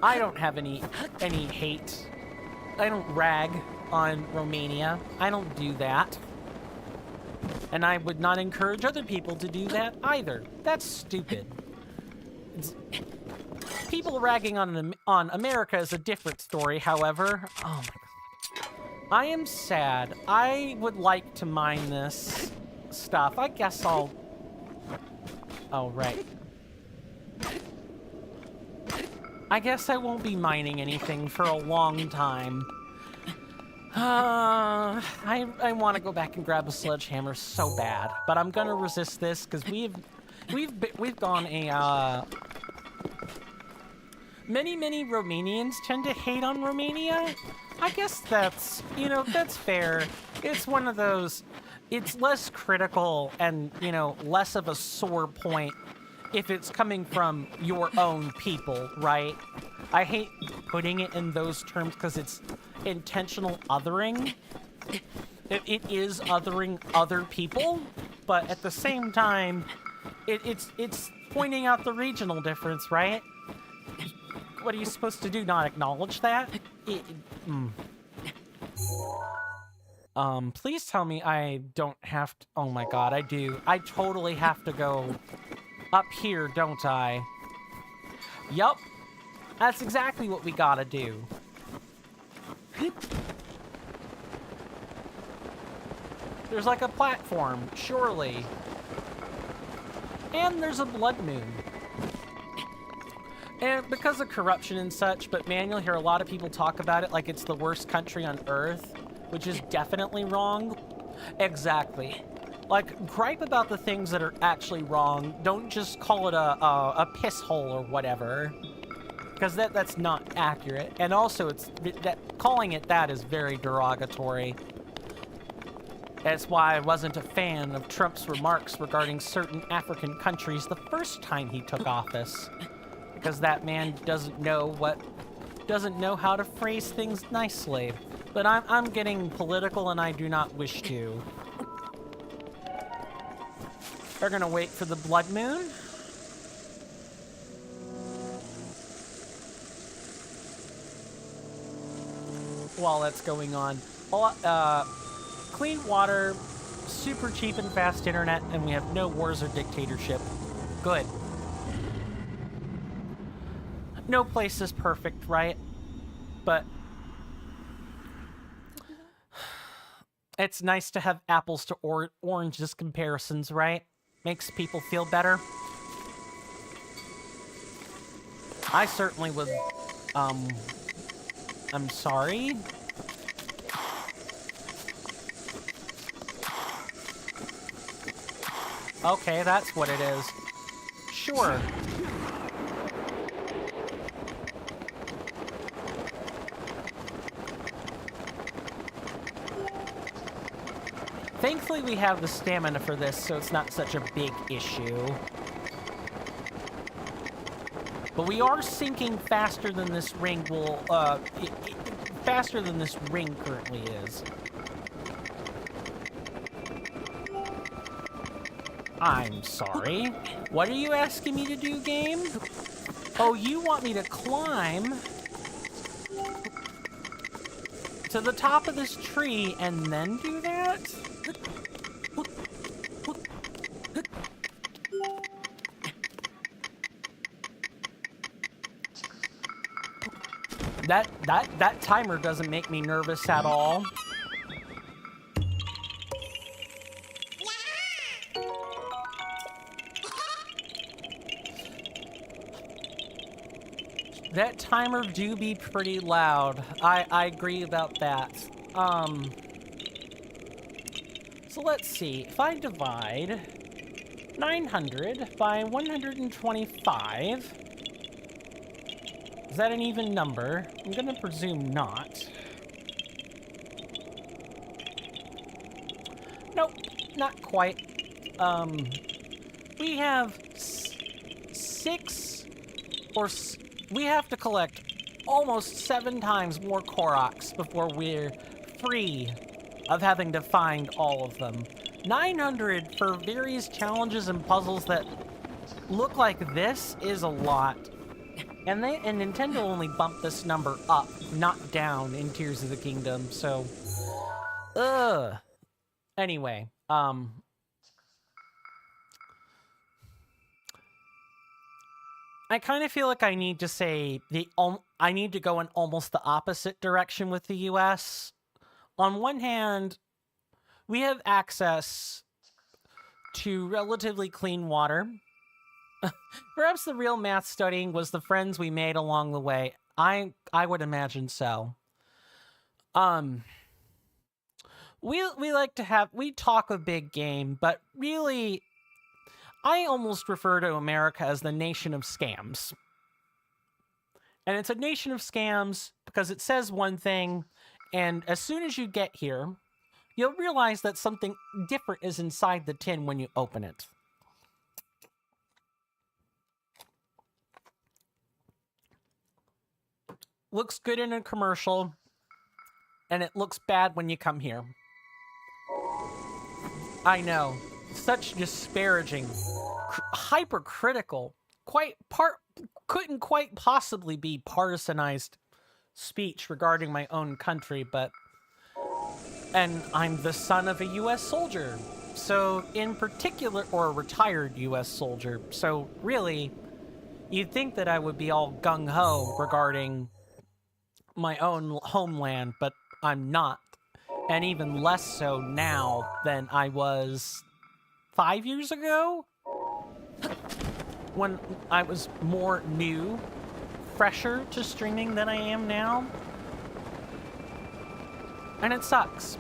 I don't have any hate. I don't rag on Romania. I don't do that. And I would not encourage other people to do that either. That's stupid. People ragging on America is a different story, however. Oh my God. I am sad. I would like to mine this stuff. I guess I'll... Oh, right. I guess I won't be mining anything for a long time. I want to go back and grab a sledgehammer so bad, but I'm gonna resist this because we've gone a many Romanians tend to hate on Romania. I guess that's that's fair. It's one of those. It's less critical and less of a sore point if it's coming from your own people, right? I hate putting it in those terms because it's intentional othering. It is othering other people, but at the same time, it's pointing out the regional difference, right? What are you supposed to do? Not acknowledge that? Please tell me I don't have to... Oh my God, I do. I totally have to go up here, don't I? Yup. That's exactly what we gotta do. There's like a platform, surely. And there's a blood moon. And because of corruption and such, but man, you'll hear a lot of people talk about it like it's the worst country on Earth, which is definitely wrong. Exactly. Like, gripe about the things that are actually wrong. Don't just call it a piss hole or whatever. Because that's not accurate. And also, calling it that is very derogatory. That's why I wasn't a fan of Trump's remarks regarding certain African countries the first time he took office. Because that man doesn't know how to phrase things nicely. But I'm getting political and I do not wish to. We're gonna wait for the blood moon. While that's going on. Clean water, super cheap and fast internet, and we have no wars or dictatorship. Good. No place is perfect, right? But it's nice to have apples to oranges comparisons, right? Makes people feel better. I certainly would, I'm sorry. Okay, that's what it is. Sure. Thankfully, we have the stamina for this, so it's not such a big issue. But we are sinking faster than this ring will, faster than this ring currently is. I'm sorry. What are you asking me to do, game? Oh, you want me to climb to the top of this tree and then do that? That timer doesn't make me nervous at all. That timer do be pretty loud. I agree about that. So let's see. If I divide 900 by 125, is that an even number? I'm gonna presume not. Nope, not quite. We have we have to collect almost 7 times more Koroks before we're free of having to find all of them. 900 for various challenges and puzzles that look like this is a lot. And Nintendo only bumped this number up, not down in Tears of the Kingdom, so... Anyway, I kind of feel like I need to say I need to go in almost the opposite direction with the US. On one hand, we have access to relatively clean water. Perhaps the real math studying was the friends we made along the way. I would imagine so. We talk a big game, but really, I almost refer to America as the nation of scams. And it's a nation of scams because it says one thing, and as soon as you get here, you'll realize that something different is inside the tin when you open it. Looks good in a commercial, and it looks bad when you come here. I know. Such disparaging, hypercritical, couldn't quite possibly be partisanized speech regarding my own country, and I'm the son of a U.S. soldier, so in particular, or a retired U.S. soldier, so really, you'd think that I would be all gung-ho regarding my own homeland, but I'm not, and even less so now than I was 5 years ago, when I was more new, fresher to streaming than I am now. And it sucks.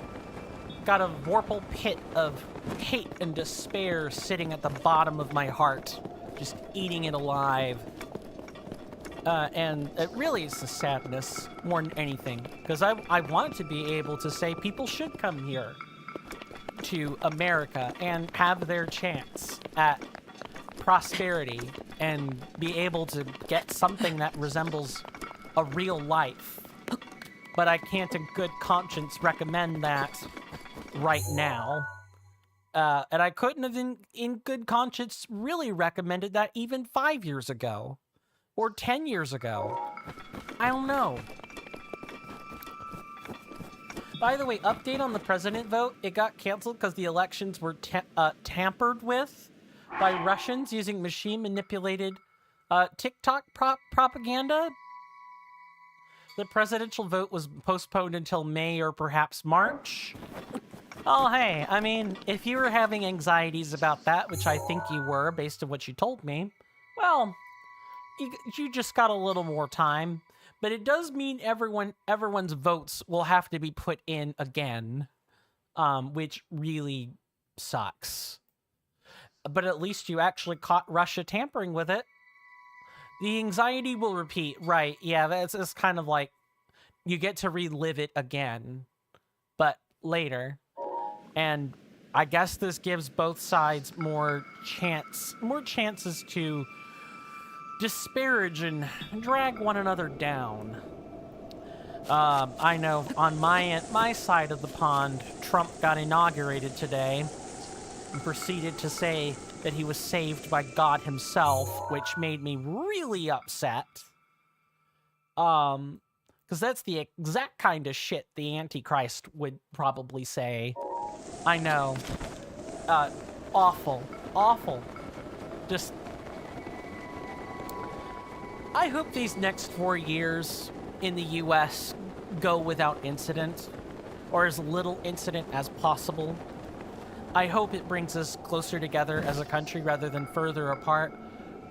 Got a vorpal pit of hate and despair sitting at the bottom of my heart, just eating it alive. And it really is the sadness more than anything, because I want to be able to say people should come here. to America and have their chance at prosperity and be able to get something that resembles a real life. But I can't in good conscience recommend that right now. And I couldn't have in good conscience really recommended that even 5 years ago. Or 10 years ago. I don't know. By the way, update on the president vote. It got canceled because the elections were tampered with by Russians using machine-manipulated TikTok propaganda. The presidential vote was postponed until May or perhaps March. Oh, hey, I mean, if you were having anxieties about that, which I think you were based on what you told me, well, you just got a little more time. But it does mean everyone's votes will have to be put in again, which really sucks. But at least you actually caught Russia tampering with it. The anxiety will repeat, right? Yeah, that's kind of like you get to relive it again, but later. And I guess this gives both sides more chances to disparage and drag one another down. I know on my side of the pond, Trump got inaugurated today and proceeded to say that he was saved by God himself, which made me really upset. Because that's the exact kind of shit the Antichrist would probably say. I know. Awful. Awful. Just... I hope these next 4 years in the U.S. go without incident, or as little incident as possible. I hope it brings us closer together as a country rather than further apart,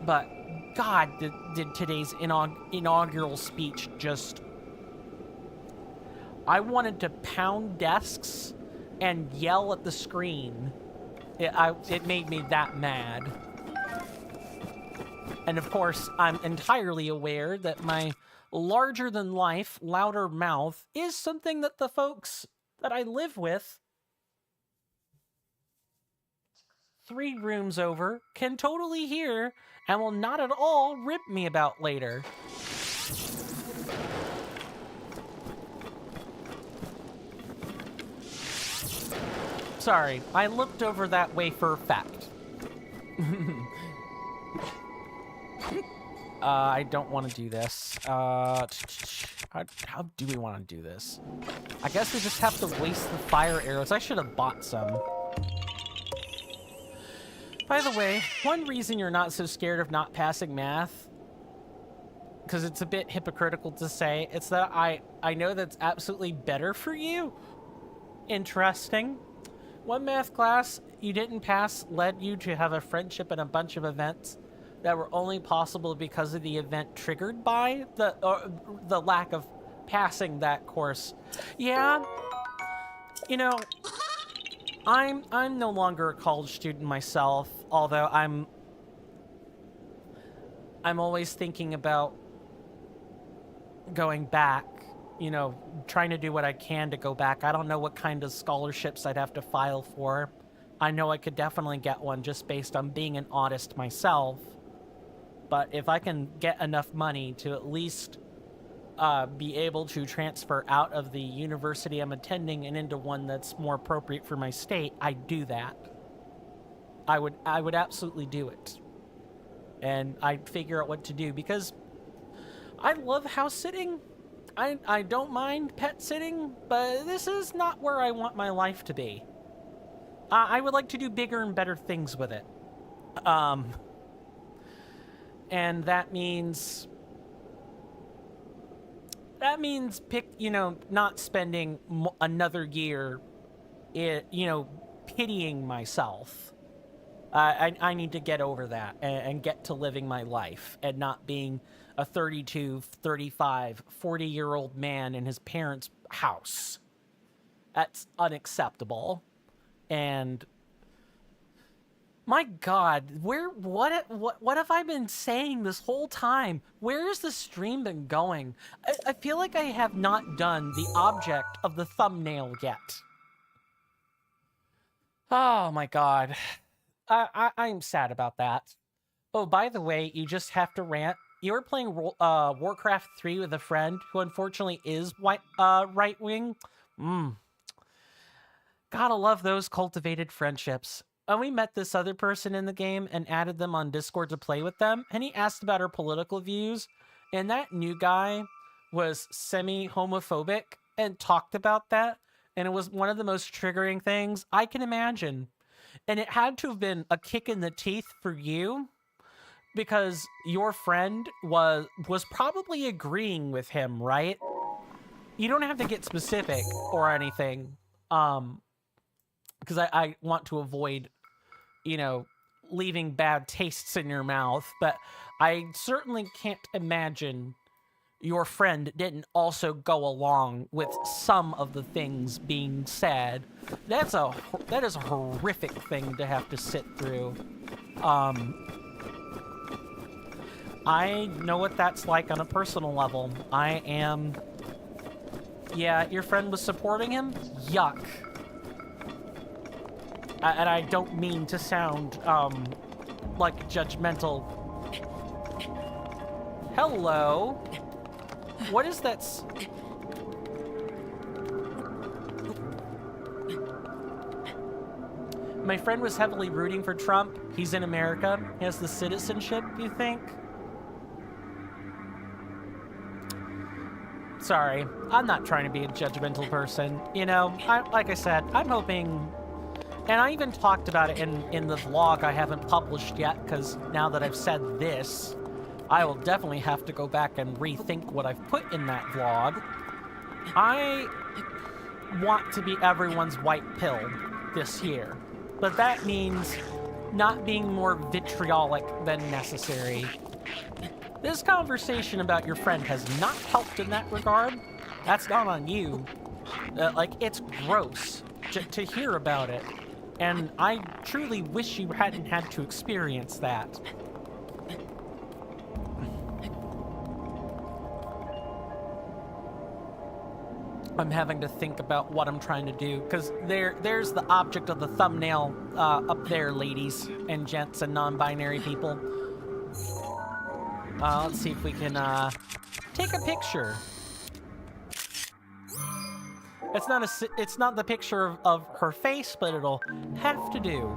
but God, did today's inaugural speech just... I wanted to pound desks and yell at the screen. It made me that mad. And of course, I'm entirely aware that my larger-than-life, louder mouth is something that the folks that I live with 3 rooms over can totally hear and will not at all rip me about later. Sorry, I looked over that way for a fact. I don't want to do this. How do we want to do this? I guess we just have to waste the fire arrows. I should have bought some. By the way, one reason you're not so scared of not passing math, because it's a bit hypocritical to say, it's that I know that's absolutely better for you. Interesting. One math class you didn't pass led you to have a friendship and a bunch of events that were only possible because of the event triggered by the lack of passing that course. Yeah, you know, I'm no longer a college student myself, although I'm always thinking about going back, you know, trying to do what I can to go back. I don't know what kind of scholarships I'd have to file for. I know I could definitely get one just based on being an autist myself. But if I can get enough money to at least be able to transfer out of the university I'm attending and into one that's more appropriate for my state, I'd do that. I would absolutely do it. And I'd figure out what to do, because I love house sitting. I don't mind pet sitting, but this is not where I want my life to be. I would like to do bigger and better things with it. And that means not spending another year, pitying myself. I need to get over that and get to living my life and not being a 32, 35, 40-year-old man in his parents' house. That's unacceptable. And my God, what have I been saying this whole time? Where has the stream been going? I feel like I have not done the object of the thumbnail yet. Oh my god. I'm sad about that. Oh, by the way, you just have to rant. You were playing Warcraft 3 with a friend who unfortunately is right wing. Gotta love those cultivated friendships. And we met this other person in the game and added them on Discord to play with them, and he asked about our political views, and that new guy was semi-homophobic and talked about that, and it was one of the most triggering things I can imagine. And it had to have been a kick in the teeth for you, because your friend was probably agreeing with him, right? You don't have to get specific or anything, because I want to avoid, leaving bad tastes in your mouth, but I certainly can't imagine your friend didn't also go along with some of the things being said. That is a horrific thing to have to sit through. I know what that's like on a personal level. Yeah, your friend was supporting him? Yuck. And I don't mean to sound, like judgmental. Hello? What is that? My friend was heavily rooting for Trump. He's in America. He has the citizenship, you think? Sorry, I'm not trying to be a judgmental person. Like I said, I'm hoping... And I even talked about it in the vlog I haven't published yet, because now that I've said this, I will definitely have to go back and rethink what I've put in that vlog. I want to be everyone's white pill this year, but that means not being more vitriolic than necessary. This conversation about your friend has not helped in that regard. That's not on you. It's gross to hear about it. And I truly wish you hadn't had to experience that. I'm having to think about what I'm trying to do, because there's the object of the thumbnail up there, ladies and gents and non-binary people. Let's see if we can take a picture. It's not the picture of her face, but it'll have to do.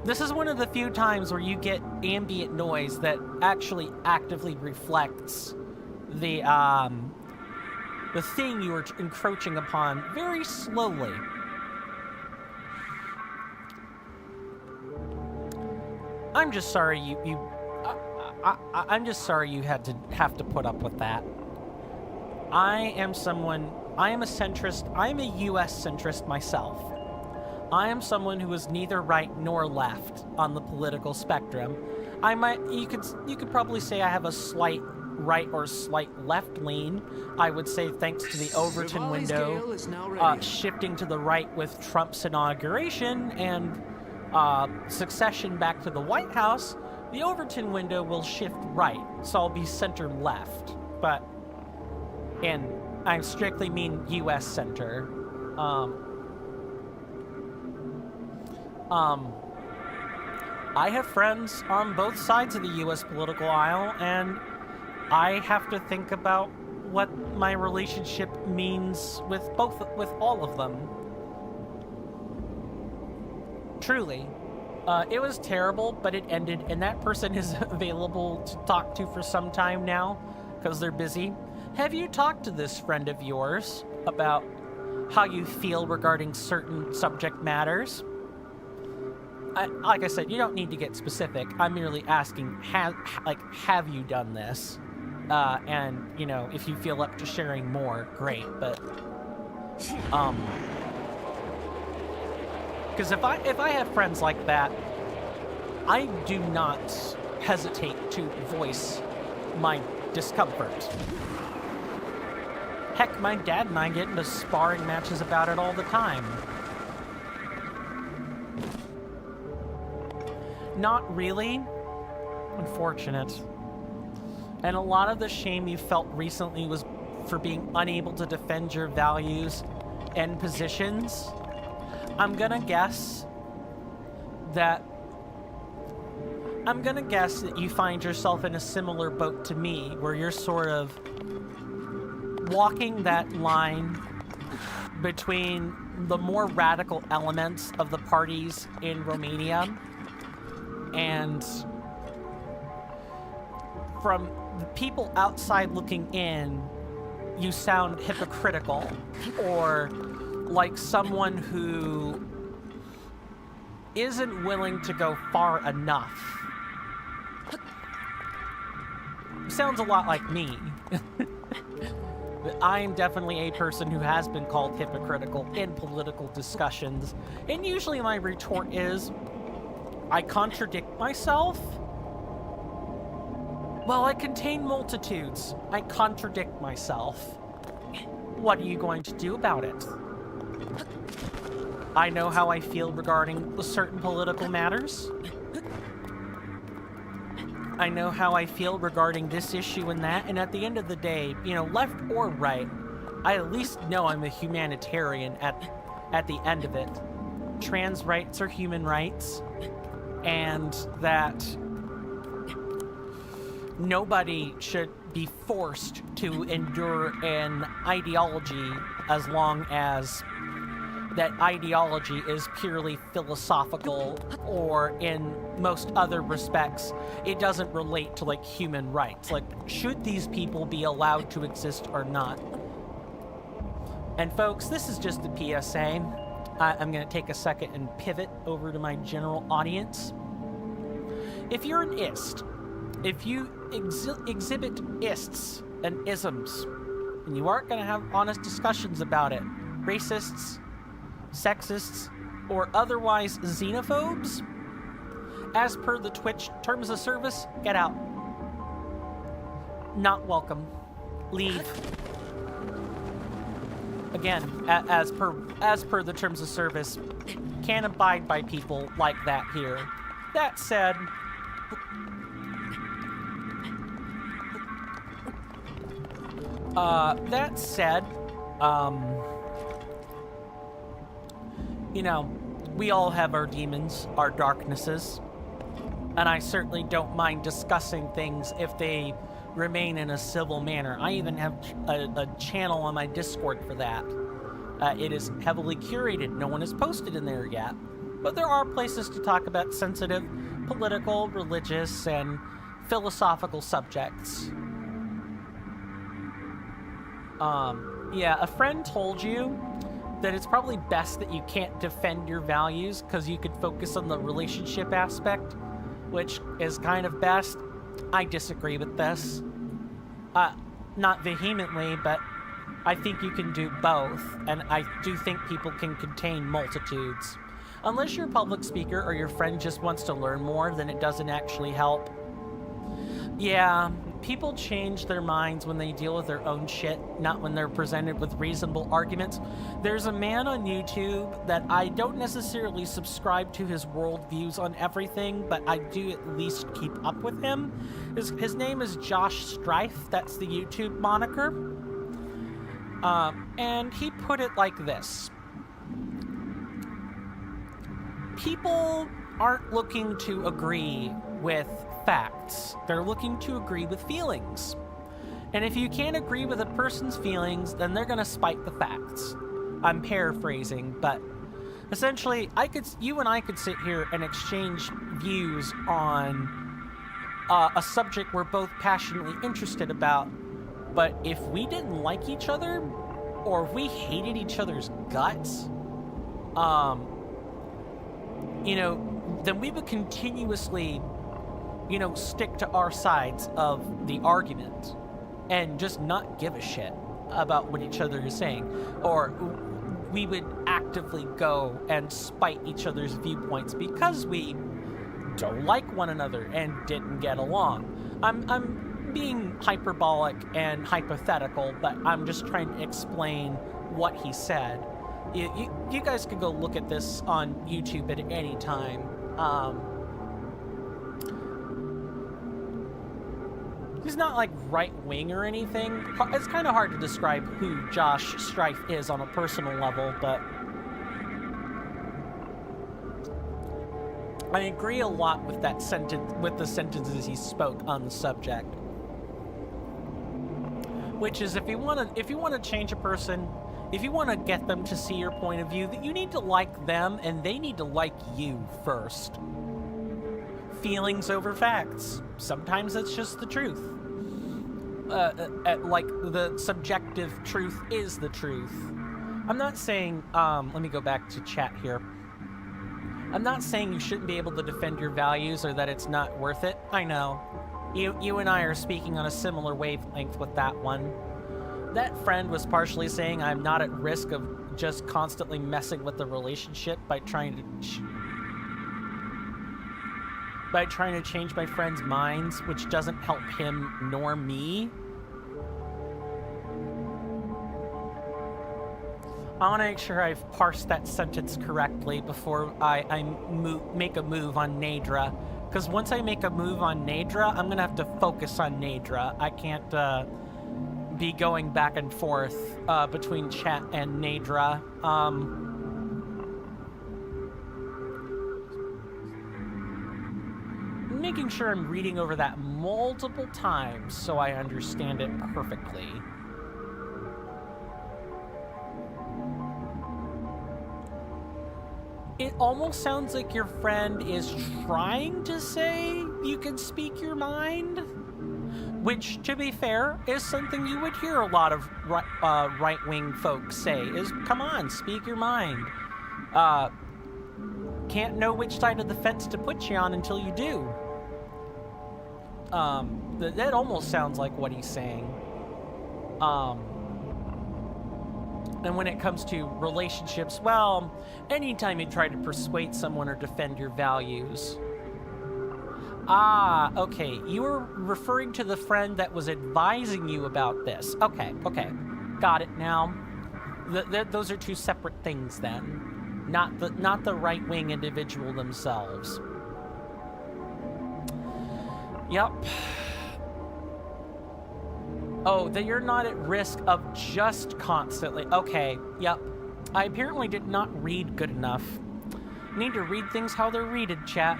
This is one of the few times where you get ambient noise that actually actively reflects the thing you are encroaching upon very slowly. I'm just sorry I'm just sorry you have to put up with that. I am a centrist. I'm a US centrist myself. I am someone who is neither right nor left on the political spectrum. You could probably say I have a slight right or slight left lean. I would say thanks to the Overton window shifting to the right with Trump's inauguration and succession back to the White House, the Overton window will shift right, so I'll be center left. And I strictly mean U.S. center. I have friends on both sides of the U.S. political aisle, and I have to think about what my relationship means with all of them. Truly. It was terrible, but it ended, and that person is available to talk to for some time now, because they're busy. Have you talked to this friend of yours about how you feel regarding certain subject matters? Like I said, you don't need to get specific. I'm merely asking, have you done this? And, if you feel up to sharing more, great, but... Because if I have friends like that, I do not hesitate to voice my discomfort. Heck, my dad and I get into sparring matches about it all the time. Not really. Unfortunate. And a lot of the shame you felt recently was for being unable to defend your values and positions. I'm gonna guess that you find yourself in a similar boat to me, where you're sort of walking that line between the more radical elements of the parties in Romania, and from the people outside looking in, you sound hypocritical, or like someone who isn't willing to go far enough. Sounds a lot like me. I am definitely a person who has been called hypocritical in political discussions, and usually my retort is, I contradict myself? Well, I contain multitudes. I contradict myself. What are you going to do about it? I know how I feel regarding certain political matters. I know how I feel regarding this issue and that, and at the end of the day, you know, left or right, I at least know I'm a humanitarian at the end of it. Trans rights are human rights, and that nobody should be forced to endure an ideology as long as that ideology is purely philosophical, or in most other respects, it doesn't relate to like human rights. Like, should these people be allowed to exist or not? And folks, this is just a PSA. I'm going to take a second and pivot over to my general audience. If you're an ist, if you exhibit ists and isms, and you aren't going to have honest discussions about it, racists, sexists, or otherwise xenophobes, as per the Twitch terms of service, get out. Not welcome. Leave. Again, as per the terms of service, can't abide by people like that here. That said, you know, we all have our demons, our darknesses, and I certainly don't mind discussing things if they remain in a civil manner. I even have a channel on my Discord for that. It is heavily curated. No one has posted in there yet. But there are places to talk about sensitive political, religious, and philosophical subjects. Yeah, a friend told you that it's probably best that you can't defend your values because you could focus on the relationship aspect, which is kind of best. I disagree with this. Not vehemently, but I think you can do both, and I do think people can contain multitudes. Unless you're a public speaker or your friend just wants to learn more, then it doesn't actually help. Yeah, people change their minds when they deal with their own shit, not when they're presented with reasonable arguments. There's a man on YouTube that I don't necessarily subscribe to his worldviews on everything, but I do at least keep up with him. His name is Josh Strife. That's the YouTube moniker. And he put it like this. People aren't looking to agree with facts. They're looking to agree with feelings. And if you can't agree with a person's feelings, then they're going to spike the facts. I'm paraphrasing, but essentially, you and I could sit here and exchange views on a subject we're both passionately interested about, but if we didn't like each other, or if we hated each other's guts, you know, then we would continuously, you know, stick to our sides of the argument and just not give a shit about what each other is saying. Or we would actively go and spite each other's viewpoints because we don't like one another and didn't get along. I'm being hyperbolic and hypothetical, but I'm just trying to explain what he said. You guys can go look at this on YouTube at any time. He's not like right-wing or anything. It's kind of hard to describe who Josh Strife is on a personal level, but I agree a lot with that sentence, with the sentences he spoke on the subject. Which is, if you want to change a person, if you want to get them to see your point of view, that you need to like them and they need to like you first. Feelings over facts. Sometimes it's just the truth. Like the subjective truth is the truth. I'm not saying, let me go back to chat here. I'm not saying you shouldn't be able to defend your values or that it's not worth it. I know. You and I are speaking on a similar wavelength with that one. That friend was partially saying I'm not at risk of just constantly messing with the relationship by trying to change my friends' minds, which doesn't help him nor me. I want to make sure I've parsed that sentence correctly before I make a move on Nadra. Because once I make a move on Nadra, I'm going to have to focus on Nadra. I can't be going back and forth between chat and Nadra. Making sure I'm reading over that multiple times so I understand it perfectly. It almost sounds like your friend is trying to say you can speak your mind, which, to be fair, is something you would hear a lot of right-wing folks say, is, come on, speak your mind. Can't know which side of the fence to put you on until you do. That almost sounds like what he's saying. And when it comes to relationships, well, anytime you try to persuade someone or defend your values. Ah, okay. You were referring to the friend that was advising you about this. Okay. Got it now. Those are two separate things then. Not the right-wing individual themselves. Yep. Oh, that you're not at risk of just constantly. Okay, yep. I apparently did not read good enough. Need to read things how they're readed, chat.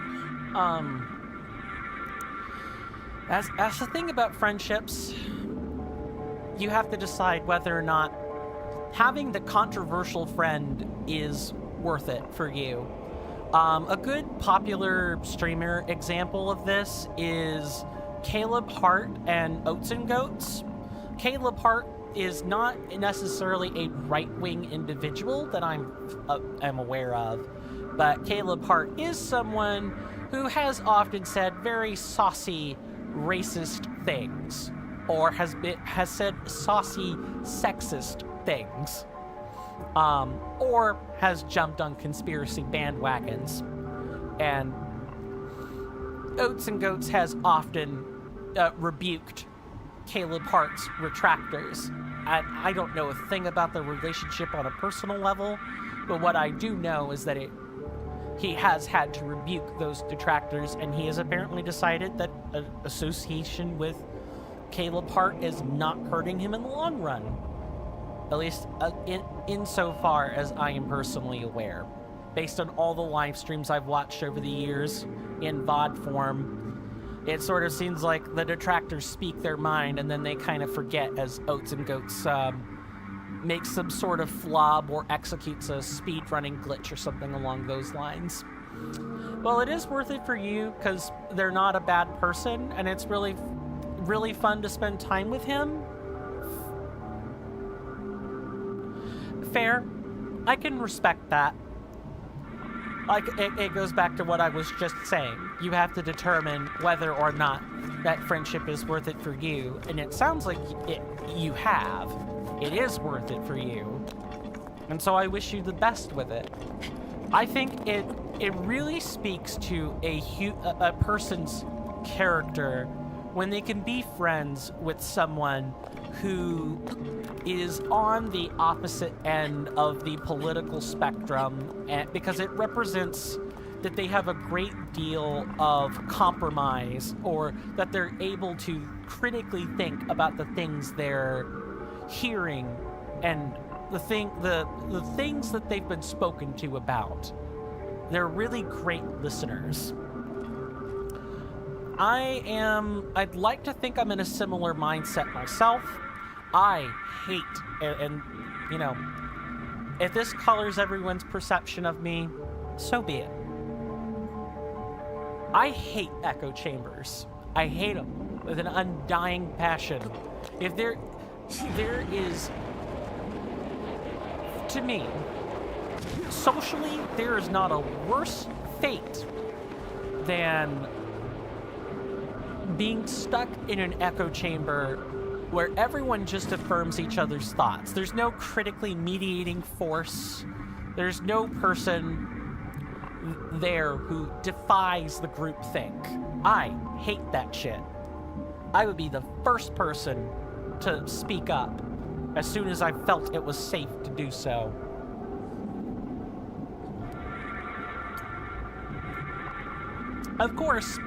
That's the thing about friendships. You have to decide whether or not having the controversial friend is worth it for you. A good popular streamer example of this is Caleb Hart and Oats and Goats. Caleb Hart is not necessarily a right-wing individual that I'm aware of, but Caleb Hart is someone who has often said very saucy, racist things, or has said saucy, sexist things, or has jumped on conspiracy bandwagons. And Oats and Goats has often rebuked Caleb Hart's retractors. I don't know a thing about their relationship on a personal level, but what I do know is that he has had to rebuke those detractors, and he has apparently decided that an association with Caleb Hart is not hurting him in the long run. At least insofar as I am personally aware. Based on all the live streams I've watched over the years in VOD form, it sort of seems like the detractors speak their mind and then they kind of forget as Oats and Goats makes some sort of flop or executes a speedrunning glitch or something along those lines. Well, it is worth it for you because they're not a bad person and it's really, really fun to spend time with him. Fair. I can respect that. Like, it goes back to what I was just saying. You have to determine whether or not that friendship is worth it for you. And it sounds like you have. It is worth it for you. And so I wish you the best with it. I think it really speaks to a person's character when they can be friends with someone who is on the opposite end of the political spectrum, because it represents that they have a great deal of compromise, or that they're able to critically think about the things they're hearing and the things that they've been spoken to about. They're really great listeners. I'd like to think I'm in a similar mindset myself. I hate, and you know, if this colors everyone's perception of me, so be it. I hate echo chambers. I hate them with an undying passion. If there is, to me, socially, there is not a worse fate than being stuck in an echo chamber where everyone just affirms each other's thoughts. There's no critically mediating force. There's no person there who defies the groupthink. I hate that shit. I would be the first person to speak up as soon as I felt it was safe to do so. Of course,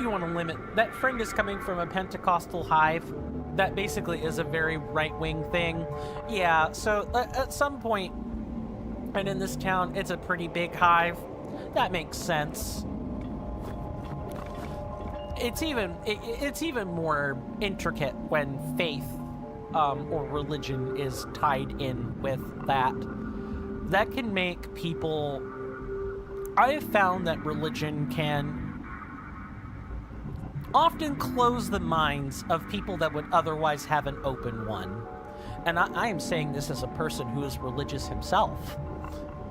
you want to limit. That friend is coming from a Pentecostal hive. That basically is a very right-wing thing. Yeah, so at some point, and in this town, it's a pretty big hive. That makes sense. It's even more intricate when faith or religion is tied in with that. That can make people... I have found that religion can often close the minds of people that would otherwise have an open one. And I am saying this as a person who is religious himself.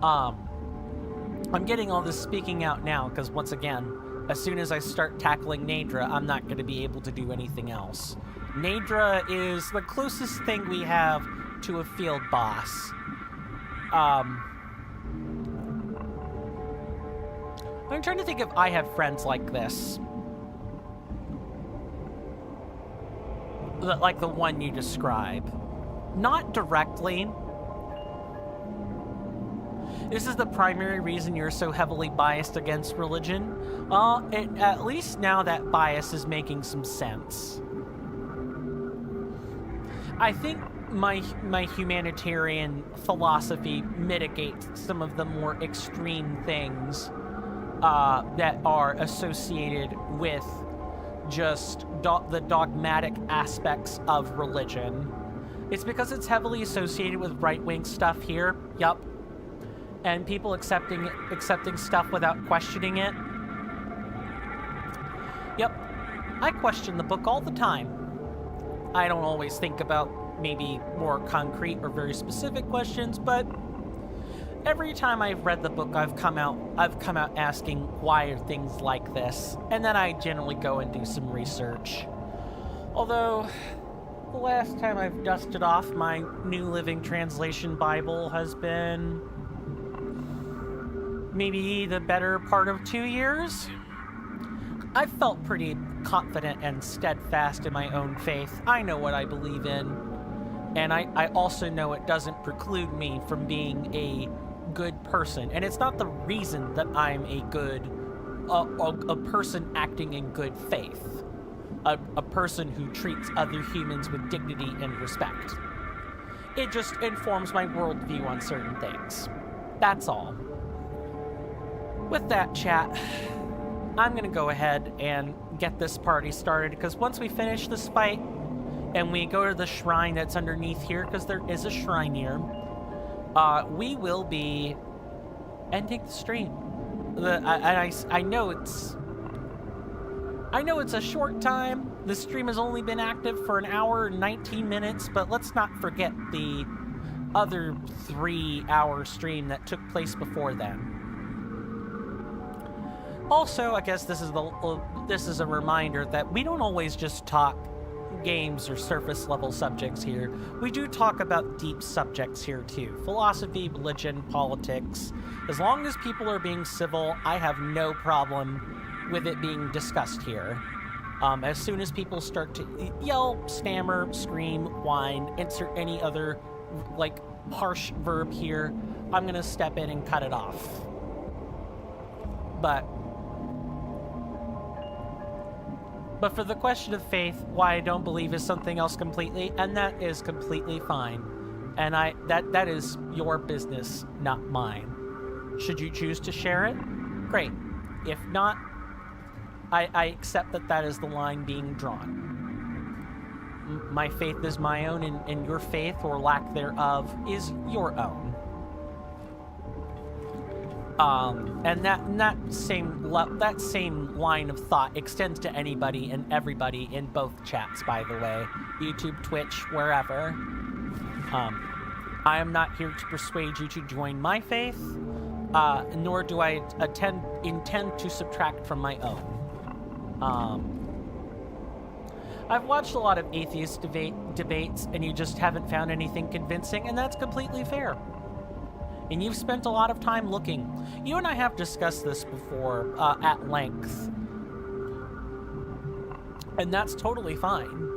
I'm getting all this speaking out now because, once again, as soon as I start tackling Nadra, I'm not going to be able to do anything else. Nadra is the closest thing we have to a field boss. I'm trying to think if I have friends like this. Like the one you describe. Not directly. This is the primary reason you're so heavily biased against religion. At least now that bias is making some sense. I think my humanitarian philosophy mitigates some of the more extreme things that are associated with just the dogmatic aspects of religion. It's because it's heavily associated with right-wing stuff here. Yup. And people accepting stuff without questioning it. Yep. I question the book all the time. I don't always think about maybe more concrete or very specific questions, but every time I've read the book, I've come out asking, why are things like this? And then I generally go and do some research. Although, the last time I've dusted off my New Living Translation Bible has been maybe the better part of 2 years. I've felt pretty confident and steadfast in my own faith. I know what I believe in. And I also know it doesn't preclude me from being a good person. And it's not the reason that I'm a person acting in good faith. A person who treats other humans with dignity and respect. It just informs my worldview on certain things. That's all. With that, chat, I'm going to go ahead and get this party started, because once we finish this fight and we go to the shrine that's underneath here, because there is a shrine here, we will be ending the stream. I know it's a short time. The stream has only been active for an hour and 19 minutes, but let's not forget the other 3-hour stream that took place before then. Also, I guess this is a reminder that we don't always just talk games or surface level subjects here. We do talk about deep subjects here too. Philosophy, religion, politics. As long as people are being civil, I have no problem with it being discussed here. As soon as people start to yell, stammer, scream, whine, insert any other like harsh verb here, I'm gonna step in and cut it off. But for the question of faith, why I don't believe is something else completely, and that is completely fine. And that is your business, not mine. Should you choose to share it, great. If not, I accept that that is the line being drawn. My faith is my own, and your faith, or lack thereof, is your own. And that same line of thought extends to anybody and everybody in both chats, by the way. YouTube, Twitch, wherever. I am not here to persuade you to join my faith, nor do I intend to subtract from my own. I've watched a lot of atheist debates, and you just haven't found anything convincing, and that's completely fair. And you've spent a lot of time looking. You and I have discussed this before at length. And that's totally fine.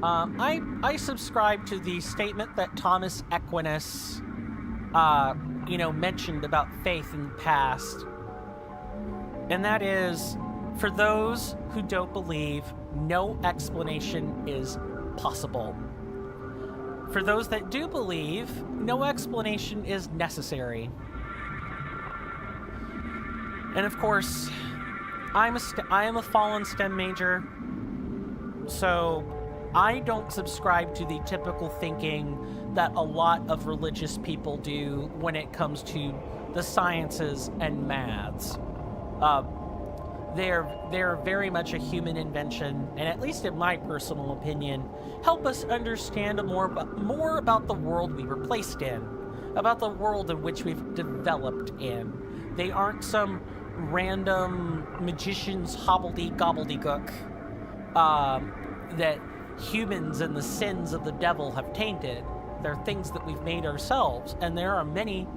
I subscribe to the statement that Thomas Aquinas, mentioned about faith in the past. And that is, for those who don't believe, no explanation is possible. For those that do believe, no explanation is necessary. And of course, I am a fallen STEM major, so I don't subscribe to the typical thinking that a lot of religious people do when it comes to the sciences and maths. They're very much a human invention, and at least in my personal opinion, help us understand more about the world we were placed in, about the world in which we've developed in. They aren't some random magician's gobbledygook that humans and the sins of the devil have tainted. They're things that we've made ourselves, and there are many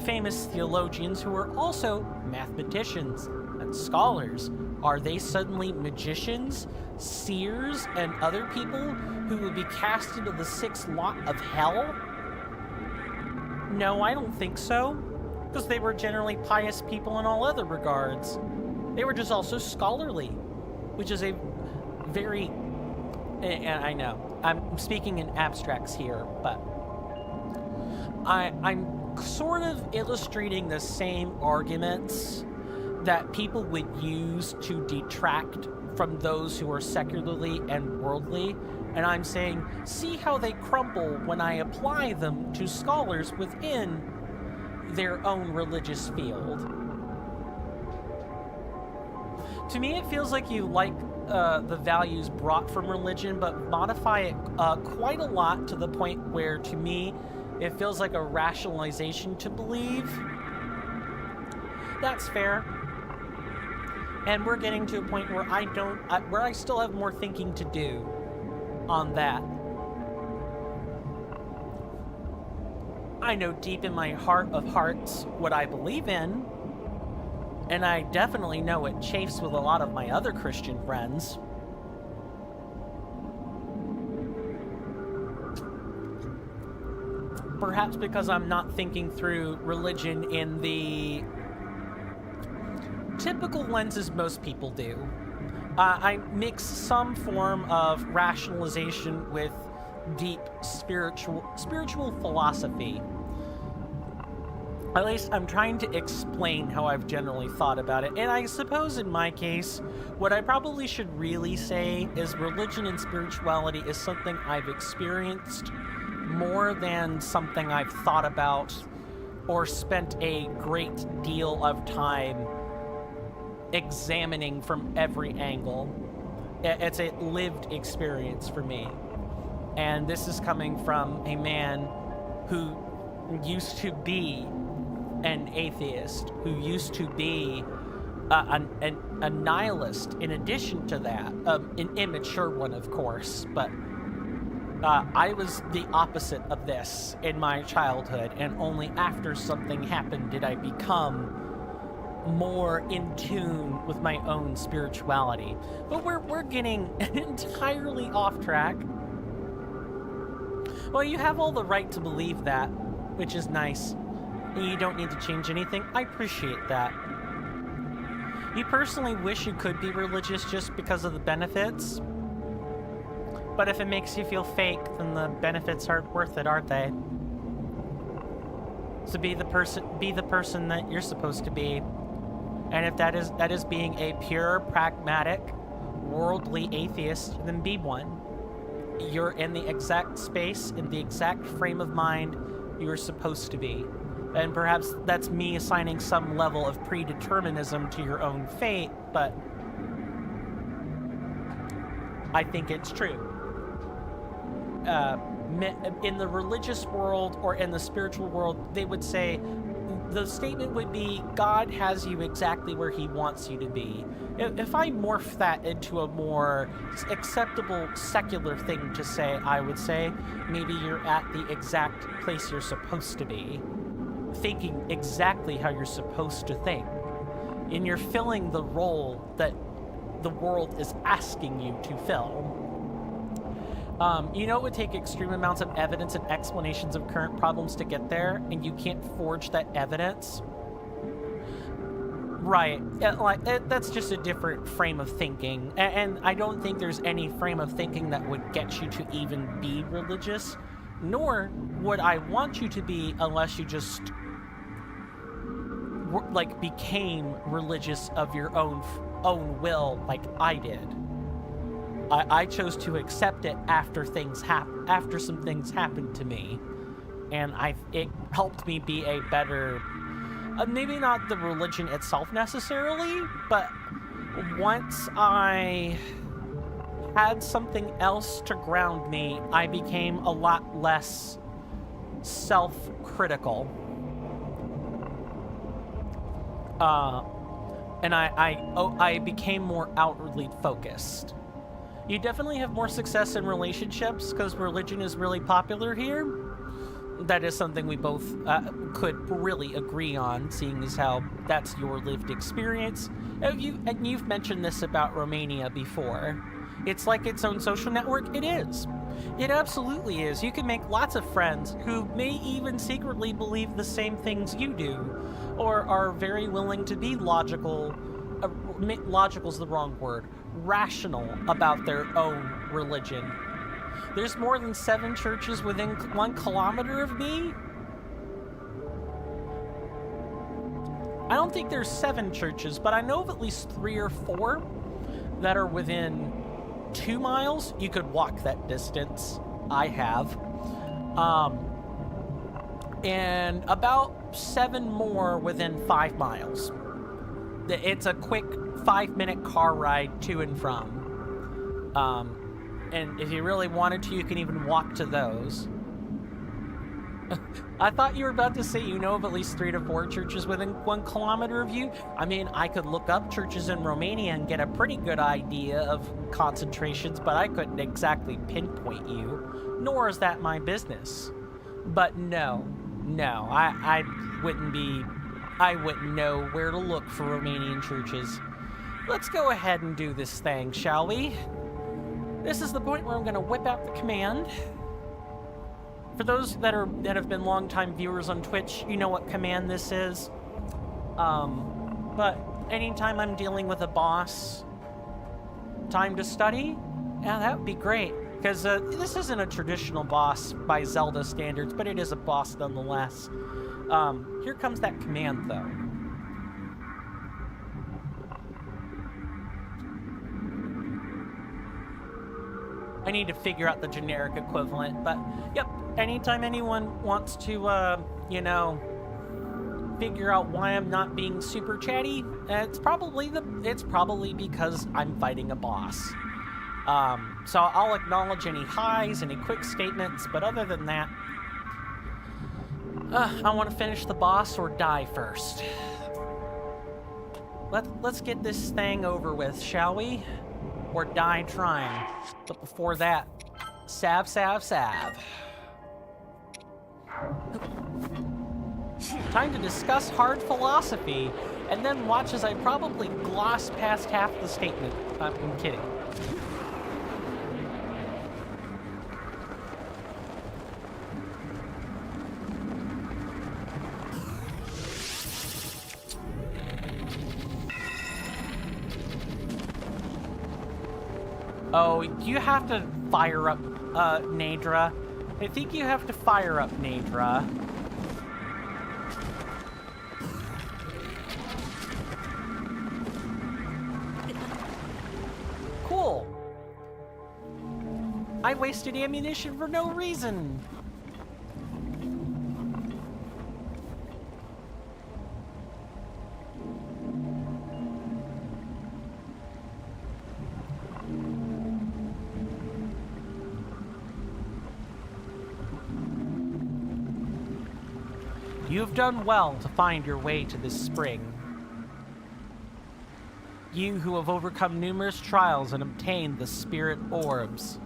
famous theologians who are also mathematicians and scholars. Are they suddenly magicians, seers, and other people who would be cast into the sixth lot of hell? No, I don't think so, because they were generally pious people in all other regards. They were just also scholarly, which is a very... I know, I'm speaking in abstracts here, but I'm sort of illustrating the same arguments that people would use to detract from those who are secularly and worldly, and I'm saying, see how they crumble when I apply them to scholars within their own religious field. To me, it feels like you like the values brought from religion, but modify it quite a lot, to the point where, to me, it feels like a rationalization to believe. That's fair. And we're getting to a point where I still have more thinking to do on that. I know deep in my heart of hearts what I believe in, and I definitely know it chafes with a lot of my other Christian friends. Perhaps because I'm not thinking through religion in the typical lenses most people do. I mix some form of rationalization with deep spiritual philosophy. At least I'm trying to explain how I've generally thought about it. And I suppose in my case, what I probably should really say is religion and spirituality is something I've experienced more than something I've thought about or spent a great deal of time examining from every angle. It's a lived experience for me. And this is coming from a man who used to be an atheist, who used to be a nihilist in addition to that. An immature one, of course, but I was the opposite of this in my childhood, and only after something happened did I become more in tune with my own spirituality. But we're getting entirely off track. Well, you have all the right to believe that, which is nice. You don't need to change anything. I appreciate that. You personally wish you could be religious just because of the benefits. But if it makes you feel fake, then the benefits aren't worth it, aren't they? So be the person that you're supposed to be. And if that is being a pure, pragmatic, worldly atheist, then be one. You're in the exact space, in the exact frame of mind you're supposed to be. And perhaps that's me assigning some level of predeterminism to your own fate, but I think it's true. In the religious world or in the spiritual world, they would say, the statement would be, God has you exactly where he wants you to be. If I morph that into a more acceptable secular thing to say, I would say, maybe you're at the exact place you're supposed to be, thinking exactly how you're supposed to think. And you're filling the role that the world is asking you to fill. It would take extreme amounts of evidence and explanations of current problems to get there, and you can't forge that evidence. Right. That's just a different frame of thinking. And I don't think there's any frame of thinking that would get you to even be religious, nor would I want you to be unless you just, became religious of your own will like I did. I chose to accept it after some things happened to me, and it helped me be a better, maybe not the religion itself necessarily, but once I had something else to ground me, I became a lot less self-critical. And I became more outwardly focused. You definitely have more success in relationships because religion is really popular here. That is something we both could really agree on, seeing as how that's your lived experience. And you've mentioned this about Romania before. It's like its own social network. It is. It absolutely is. You can make lots of friends who may even secretly believe the same things you do, or are very willing to be logical. Logical's the wrong word. Rational about their own religion. There's more than 7 churches within 1 kilometer of me? I don't think there's 7 churches, but I know of at least 3 or 4 that are within 2 miles. You could walk that distance. I have. And about 7 more within 5 miles. It's a quick 5-minute car ride to and from. And if you really wanted to, you can even walk to those. I thought you were about to say you know of at least 3 to 4 churches within 1 kilometer of you. I mean, I could look up churches in Romania and get a pretty good idea of concentrations, but I couldn't exactly pinpoint you, nor is that my business. But no, I wouldn't know where to look for Romanian churches. Let's go ahead and do this thing, shall we? This is the point where I'm going to whip out the command. For those that have been longtime viewers on Twitch, you know what command this is. But anytime I'm dealing with a boss, time to study, yeah, that would be great. Because this isn't a traditional boss by Zelda standards, but it is a boss nonetheless. Here comes that command, though. I need to figure out the generic equivalent, but yep, anytime anyone wants to, figure out why I'm not being super chatty, it's probably because I'm fighting a boss. So I'll acknowledge any highs, any quick statements, but other than that, I want to finish the boss or die first. Let's get this thing over with, shall we? Or die trying. But before that, salve. Time to discuss hard philosophy, and then watch as I probably gloss past half the statement. I'm kidding. Oh, you have to fire up Nadra. I think you have to fire up Nadra. I wasted ammunition for no reason. You have done well to find your way to this spring. You who have overcome numerous trials and obtained the spirit orbs.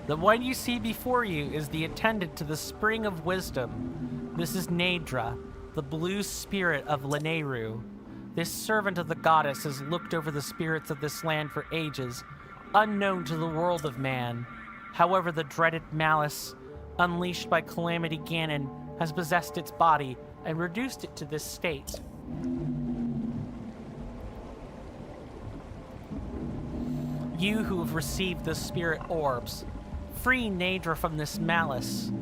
The one you see before you is the attendant to the Spring of Wisdom. This is Nadra, the blue spirit of Leneru. This servant of the goddess has looked over the spirits of this land for ages, unknown to the world of man. However, the dreaded Malice, unleashed by Calamity Ganon, has possessed its body and reduced it to this state. You who have received the spirit orbs, free Nadra from this malice.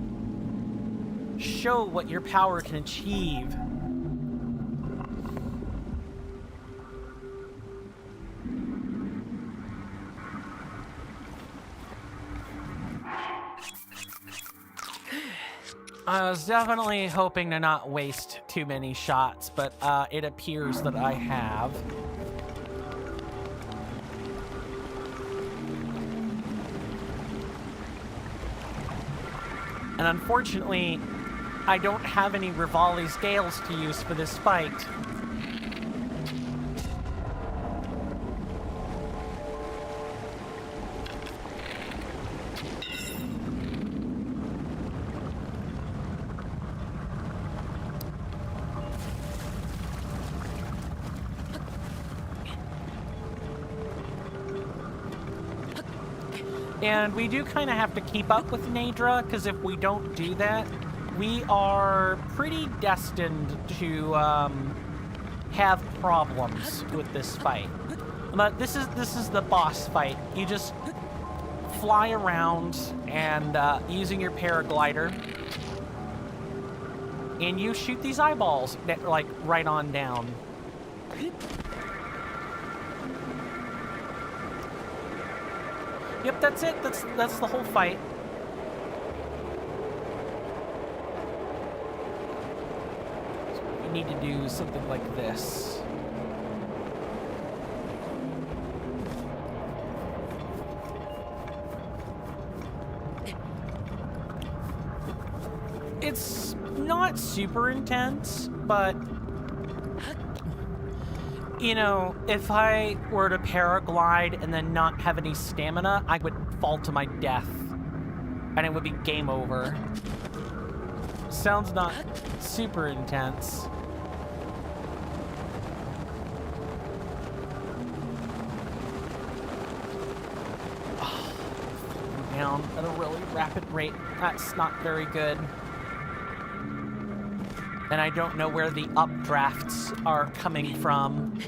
Show what your power can achieve. I was definitely hoping to not waste too many shots, but it appears that I have. And unfortunately, I don't have any Rivali scales to use for this fight. And we do kind of have to keep up with Nadra, because if we don't do that, we are pretty destined to have problems with this fight. But this is the boss fight. You just fly around and using your paraglider, and you shoot these eyeballs that, like, right on down. Yep, that's it. That's the whole fight. So we need to do something like this. It's not super intense, but you know, if I were to paraglide and then not have any stamina, I would fall to my death. And it would be game over. Sounds not super intense. Oh, down at a really rapid rate. That's not very good. And I don't know where the updrafts are coming from.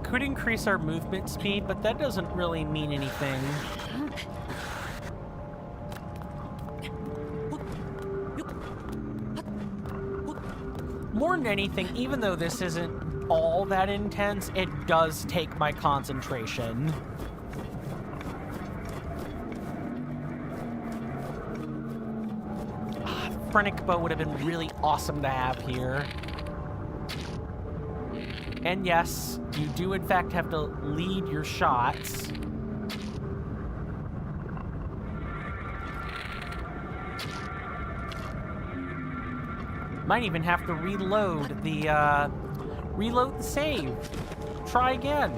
Could increase our movement speed, but that doesn't really mean anything. More than anything, even though this isn't all that intense, it does take my concentration. Phrenic Bow would have been really awesome to have here. And yes, you do in fact have to lead your shots. Might even have to reload the save. Try again.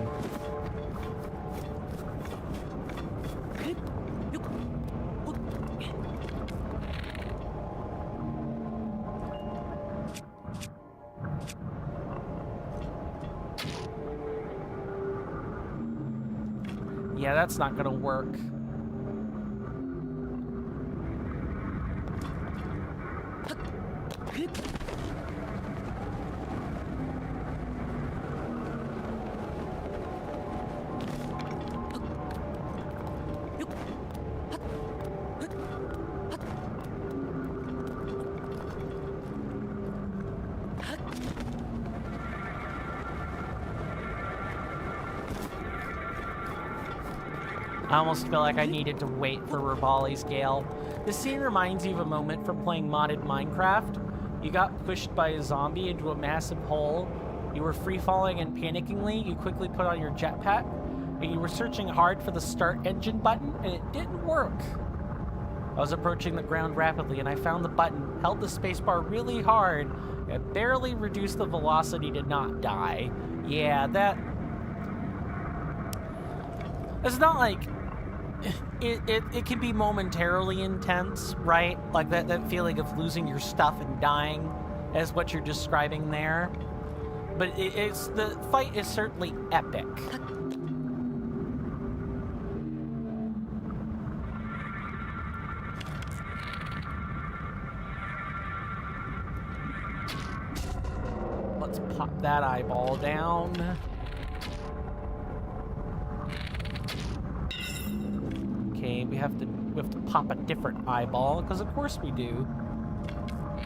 Yeah, that's not gonna work. I almost feel like I needed to wait for Rivali's Gale. This scene reminds you of a moment from playing modded Minecraft. You got pushed by a zombie into a massive hole. You were free-falling and panickingly, you quickly put on your jetpack, and you were searching hard for the start engine button, and it didn't work. I was approaching the ground rapidly, and I found the button, held the spacebar really hard, and barely reduced the velocity to not die. Yeah, it's not like... It can be momentarily intense, right? Like that feeling of losing your stuff and dying as what you're describing there. But the fight is certainly epic. Let's pop that eyeball down. Okay, we have to pop a different eyeball, because of course we do.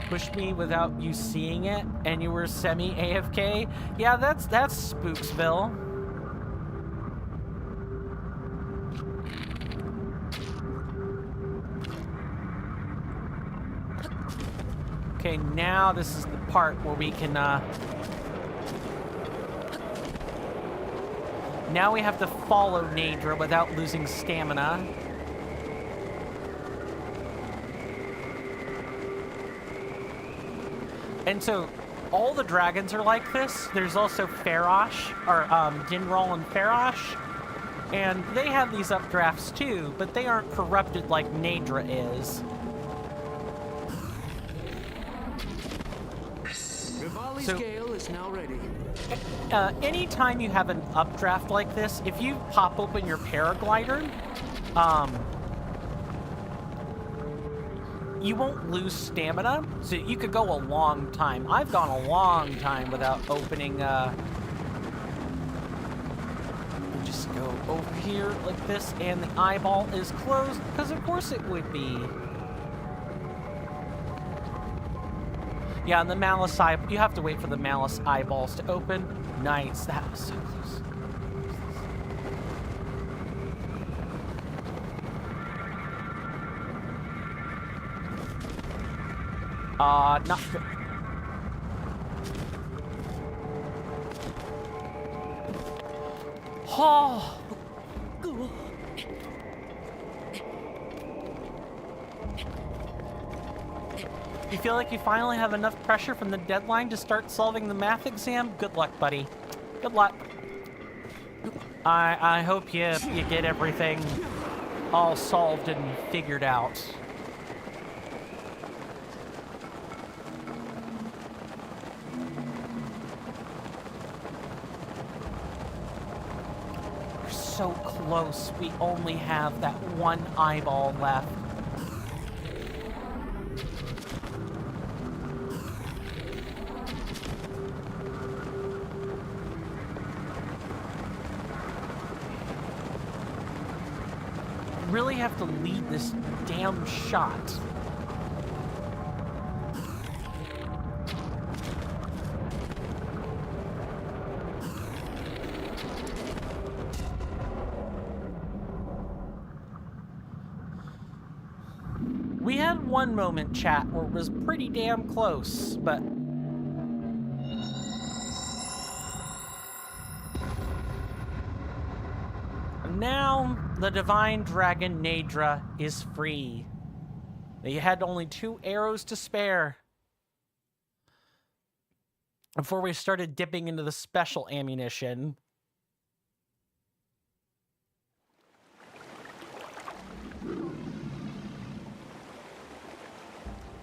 Push me without you seeing it, and you were semi-AFK? Yeah, that's Spooksville. Okay, now this is the part where we can, now we have to follow Nadra without losing stamina. And so, all the dragons are like this. There's also Farosh, or Dinral and Farosh. And they have these updrafts too, but they aren't corrupted like Nadra is. Rivali's Gale is now ready. Anytime you have an updraft like this, if you pop open your paraglider, you won't lose stamina, so you could go a long time. I've gone a long time without opening, just go over here like this, and the eyeball is closed, because of course it would be. Yeah, and the Malice you have to wait for the Malice eyeballs to open. Nice, that was so close. Not good. Oh. You feel like you finally have enough pressure from the deadline to start solving the math exam? Good luck, buddy. Good luck. I hope you get everything all solved and figured out. We're so close. We only have that one eyeball left. Really have to lead this damn shot. We had one moment, chat, where it was pretty damn close, but now, the divine dragon Nadra is free. They had only 2 arrows to spare before we started dipping into the special ammunition.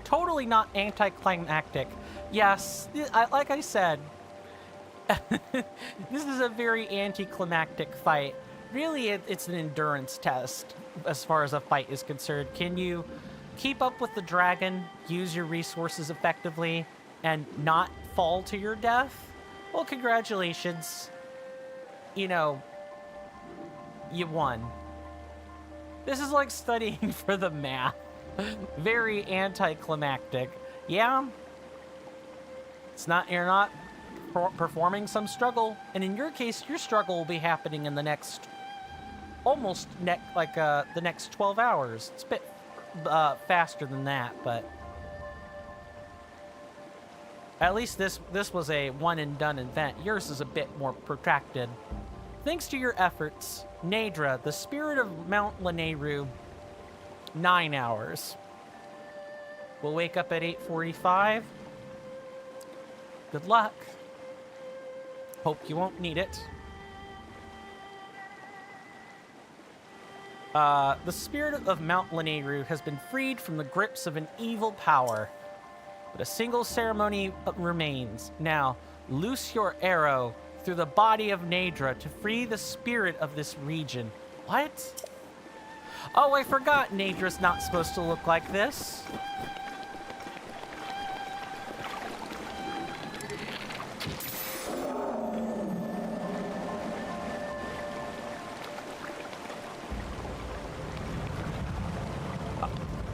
Totally not anticlimactic. Yes, like I said, this is a very anticlimactic fight. Really, it's an endurance test as far as a fight is concerned. Can you keep up with the dragon, use your resources effectively, and not fall to your death? Well, congratulations. You know, you won. This is like studying for the math. Very anticlimactic. Yeah. You're not performing some struggle, and in your case, your struggle will be happening in the next almost the next 12 hours. It's a bit faster than that, but at least this was a one and done event. Yours is a bit more protracted. Thanks to your efforts, Nadra, the spirit of Mount Lanayru, 9 hours. We'll wake up at 8:45. Good luck. Hope you won't need it. The spirit of Mount Lanayru has been freed from the grips of an evil power, but a single ceremony remains. Now, loose your arrow through the body of Nadra to free the spirit of this region. What? Oh, I forgot Nadra's not supposed to look like this.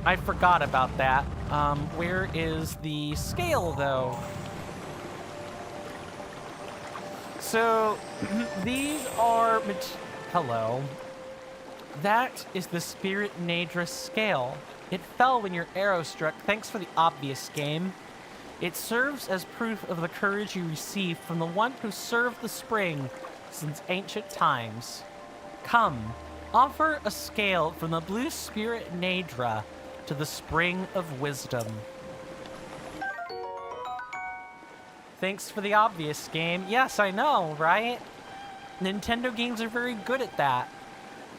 I forgot about that. Where is the scale, though? So, these are... Hello. That is the Spirit Nadra scale. It fell when your arrow struck. Thanks for the obvious, game. It serves as proof of the courage you received from the one who served the spring since ancient times. Come, offer a scale from the blue Spirit Nadra to the spring of wisdom. Thanks for the obvious, game. Yes, I know, right? Nintendo games are very good at that.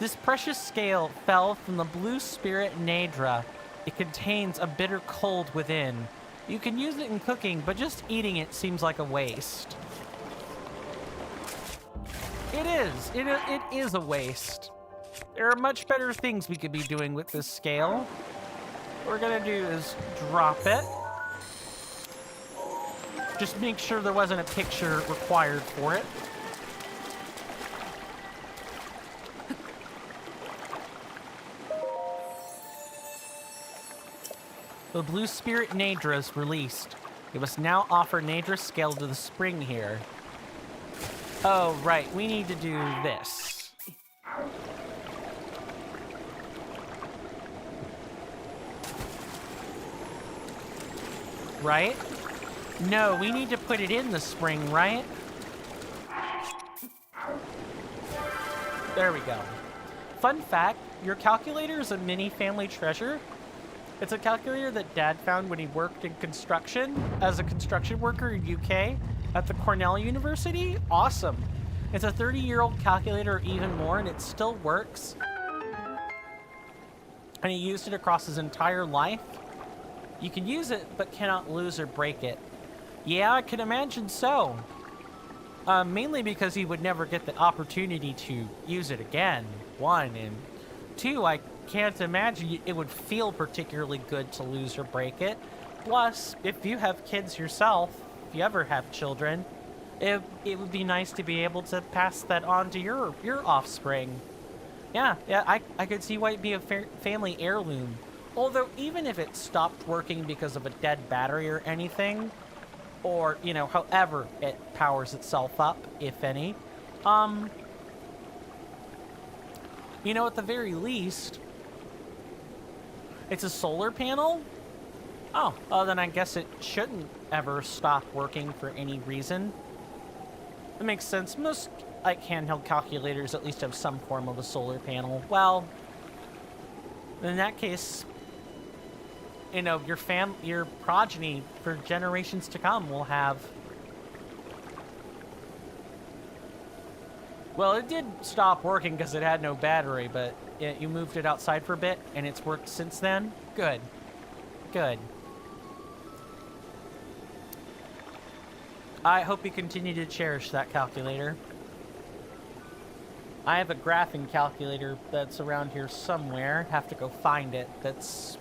This precious scale fell from the blue spirit Nadra. It contains a bitter cold within. You can use it in cooking, but just eating it seems like a waste. It is. It is a waste. There are much better things we could be doing with this scale. What we're gonna do is drop it. Just make sure there wasn't a picture required for it. The blue spirit Nadra is released. You must now offer Nadra's scale to the spring here. Oh, right. We need to do this. Right? No, we need to put it in the spring, right? There we go. Fun fact, your calculator is a mini family treasure. It's a calculator that Dad found when he worked in construction as a construction worker in UK at the Cornell University. Awesome. It's a 30-year-old calculator or even more, and it still works. And he used it across his entire life. You can use it, but cannot lose or break it. Yeah, I can imagine so. Mainly because he would never get the opportunity to use it again, one. And two, I can't imagine it would feel particularly good to lose or break it. Plus, if you have kids yourself, if you ever have children, it would be nice to be able to pass that on to your offspring. Yeah, I could see why it'd be a family heirloom. Although, even if it stopped working because of a dead battery or anything, or, you know, however it powers itself up, if any, you know, at the very least, it's a solar panel? Oh, well, then I guess it shouldn't ever stop working for any reason. That makes sense. Most, like, handheld calculators at least have some form of a solar panel. Well, in that case, you know, your progeny for generations to come will have... Well, it did stop working because it had no battery, but you moved it outside for a bit, and it's worked since then? Good. Good. I hope you continue to cherish that calculator. I have a graphing calculator that's around here somewhere. Have to go find it. That's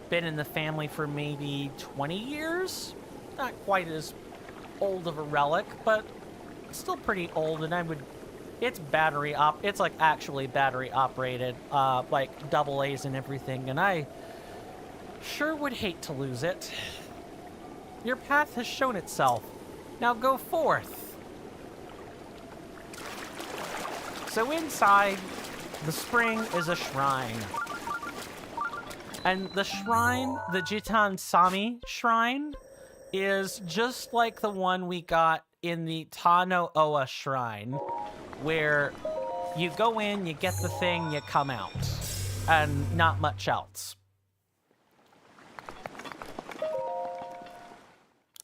been in the family for maybe 20 years? Not quite as old of a relic, but still pretty old, and it's it's like actually battery operated, like AA's and everything, and I sure would hate to lose it. Your path has shown itself. Now go forth. So inside the spring is a shrine. And the shrine, the Jitan Sami shrine, is just like the one we got in the Tano Oa shrine, where you go in, you get the thing, you come out, and not much else.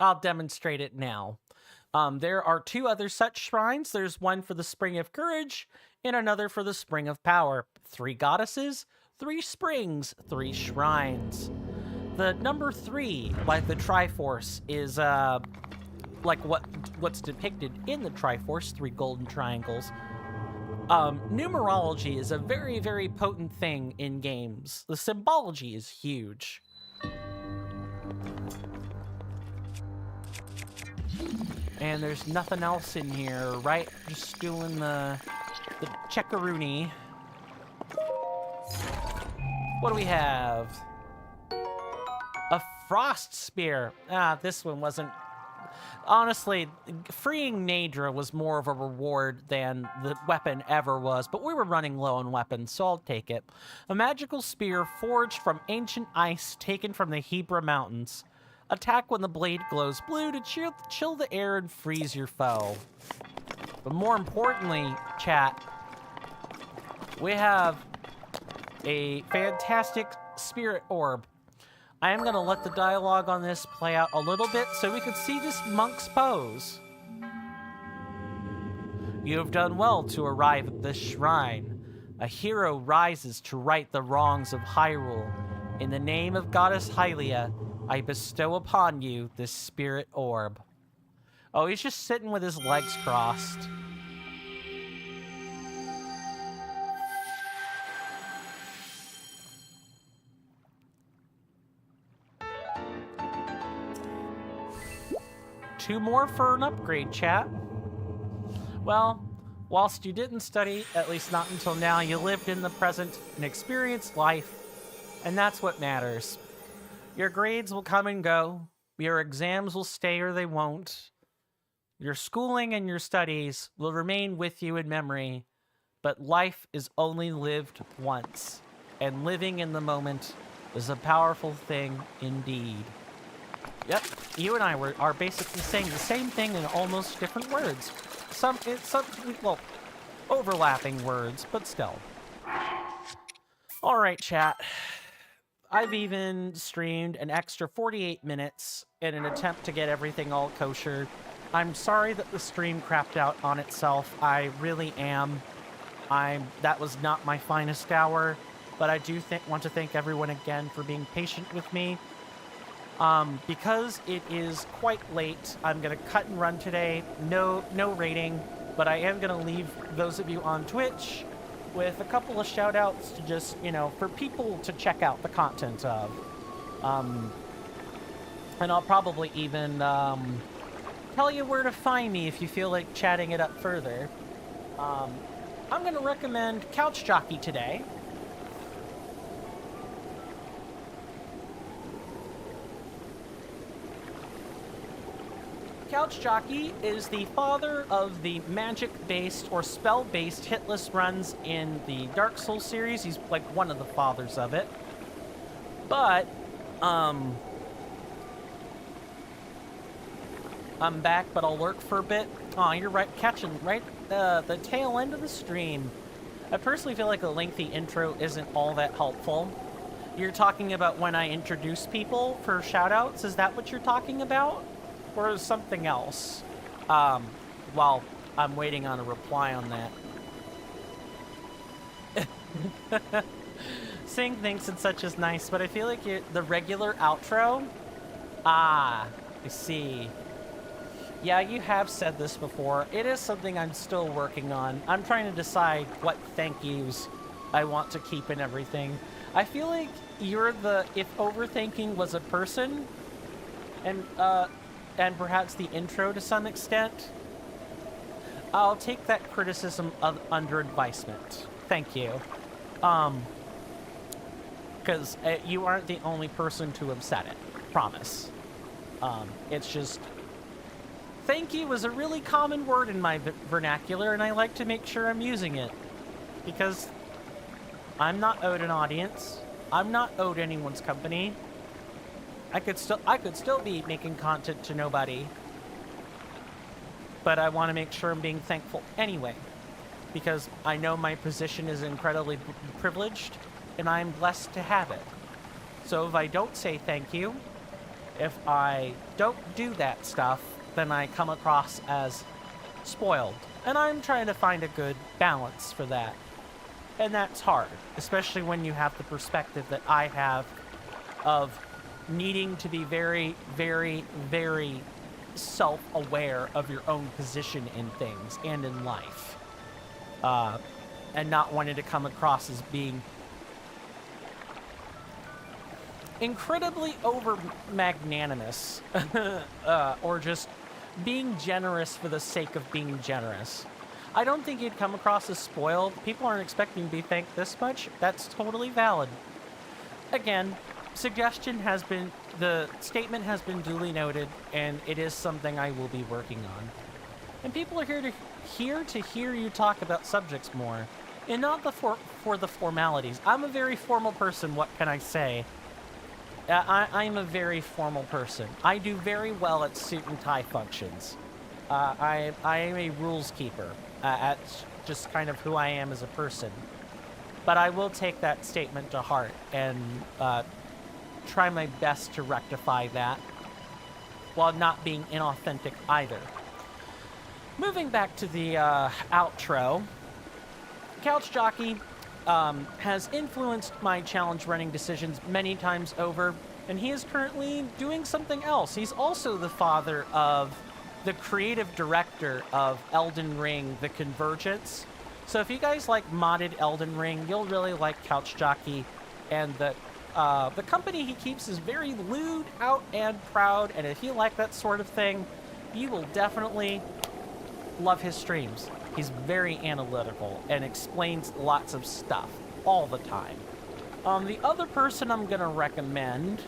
I'll demonstrate it now. There are 2 other such shrines. There's one for the Spring of Courage and another for the Spring of Power. 3 goddesses, 3 springs, 3 shrines. The number 3, like the Triforce, is like what's depicted in the Triforce, 3 golden triangles. Numerology is a very, very potent thing in games. The symbology is huge. And there's nothing else in here, right? Just doing the checkaroony. What do we have? A frost spear. Ah, this one wasn't... Honestly, freeing Nadra was more of a reward than the weapon ever was, but we were running low on weapons, so I'll take it. A magical spear forged from ancient ice taken from the Hebra Mountains. Attack when the blade glows blue to chill the air and freeze your foe. But more importantly, chat, we have a fantastic spirit orb. I am going to let the dialogue on this play out a little bit so we can see this monk's pose. You have done well to arrive at this shrine. A hero rises to right the wrongs of Hyrule. In the name of Goddess Hylia, I bestow upon you this spirit orb. Oh, he's just sitting with his legs crossed. Two more for an upgrade, chat. Well, whilst you didn't study, at least not until now, you lived in the present and experienced life, and that's what matters. Your grades will come and go. Your exams will stay or they won't. Your schooling and your studies will remain with you in memory, but life is only lived once, and living in the moment is a powerful thing indeed. Yep, you and I are basically saying the same thing in almost different words. Well, overlapping words, but still. All right, chat. I've even streamed an extra 48 minutes in an attempt to get everything all kosher. I'm sorry that the stream crapped out on itself. I really am. That was not my finest hour, but I do want to thank everyone again for being patient with me. Because it is quite late, I'm going to cut and run today. No rating, but I am going to leave those of you on Twitch with a couple of shout outs to just, for people to check out the content of. And I'll probably even tell you where to find me if you feel like chatting it up further. I'm going to recommend Couch Jockey today. Couch Jockey is the father of the magic-based or spell-based hitless runs in the Dark Souls series. He's like one of the fathers of it. But, I'm back, but I'll lurk for a bit. Aw, you're right, catching right the tail end of the stream. I personally feel like a lengthy intro isn't all that helpful. You're talking about when I introduce people for shout-outs? Is that what you're talking about? Or something else? Well, I'm waiting on a reply on that. Saying things and such is nice, but I feel like the regular outro... Ah, I see. Yeah, you have said this before. It is something I'm still working on. I'm trying to decide what thank yous I want to keep and everything. I feel like you're if overthinking was a person, and perhaps the intro to some extent, I'll take that criticism under advisement. Thank you. Because you aren't the only person to have said it. Promise. It's just... thank you is a really common word in my vernacular, and I like to make sure I'm using it. Because I'm not owed an audience. I'm not owed anyone's company. I could still be making content to nobody. But I want to make sure I'm being thankful anyway. Because I know my position is incredibly privileged, and I'm blessed to have it. So if I don't say thank you, if I don't do that stuff, then I come across as spoiled. And I'm trying to find a good balance for that. And that's hard, especially when you have the perspective that I have of needing to be very, very, very self-aware of your own position in things and in life. And not wanting to come across as being incredibly over magnanimous or just being generous for the sake of being generous. I don't think you'd come across as spoiled. People aren't expecting to be thanked this much. That's totally valid. Again, the statement has been duly noted, and it is something I will be working on. And people are here to hear you talk about subjects more, and not for the formalities. I'm a very formal person, what can I say? I'm a very formal person. I do very well at suit and tie functions. I am a rules keeper. That's just kind of who I am as a person. But I will take that statement to heart and try my best to rectify that while not being inauthentic either. Moving back to the outro, Couch Jockey has influenced my challenge running decisions many times over, and he is currently doing something else. He's also the father of the creative director of Elden Ring: The Convergence. So if you guys like modded Elden Ring, you'll really like Couch Jockey, and the company he keeps is very lewd, out, and proud, and if you like that sort of thing, you will definitely love his streams. He's very analytical and explains lots of stuff all the time. The other person I'm gonna recommend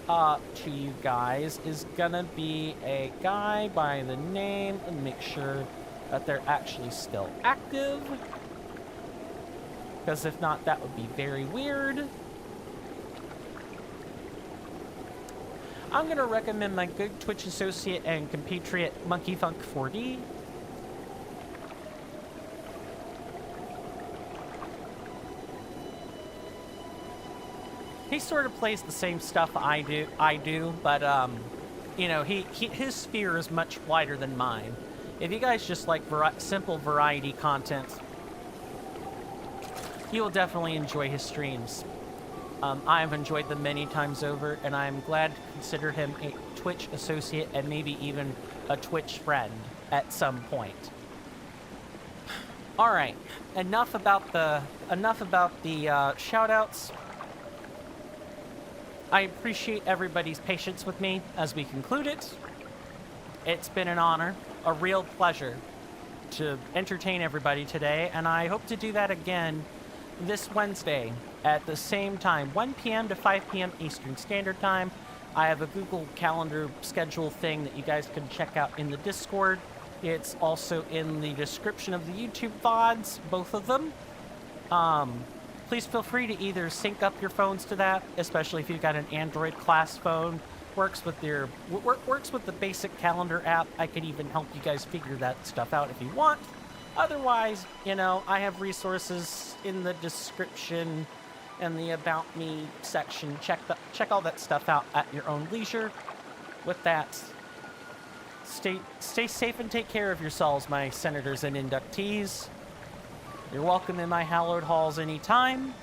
to you guys is gonna be a guy by the name, and make sure that they're actually still active, because if not, that would be very weird. I'm gonna recommend my good Twitch associate and compatriot MonkeyFunk4D. He sort of plays the same stuff I do, but you know, his sphere is much wider than mine. If you guys just like simple variety content, you will definitely enjoy his streams. I've enjoyed them many times over, and I'm glad to consider him a Twitch associate and maybe even a Twitch friend at some point. All right, enough about the shout-outs. I appreciate everybody's patience with me as we conclude it. It's been an honor, a real pleasure to entertain everybody today, and I hope to do that again this Wednesday at the same time, 1 p.m. to 5 p.m. Eastern Standard Time. I have a Google Calendar schedule thing that you guys can check out in the Discord. It's also in the description of the YouTube VODs, both of them. Please feel free to either sync up your phones to that, especially if you've got an Android class phone. Works with the basic calendar app. I could even help you guys figure that stuff out if you want. Otherwise, you know, I have resources in the description and the About Me section. Check all that stuff out at your own leisure. With that, stay safe and take care of yourselves, my senators and inductees. You're welcome in my hallowed halls anytime.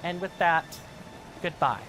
And with that, goodbye.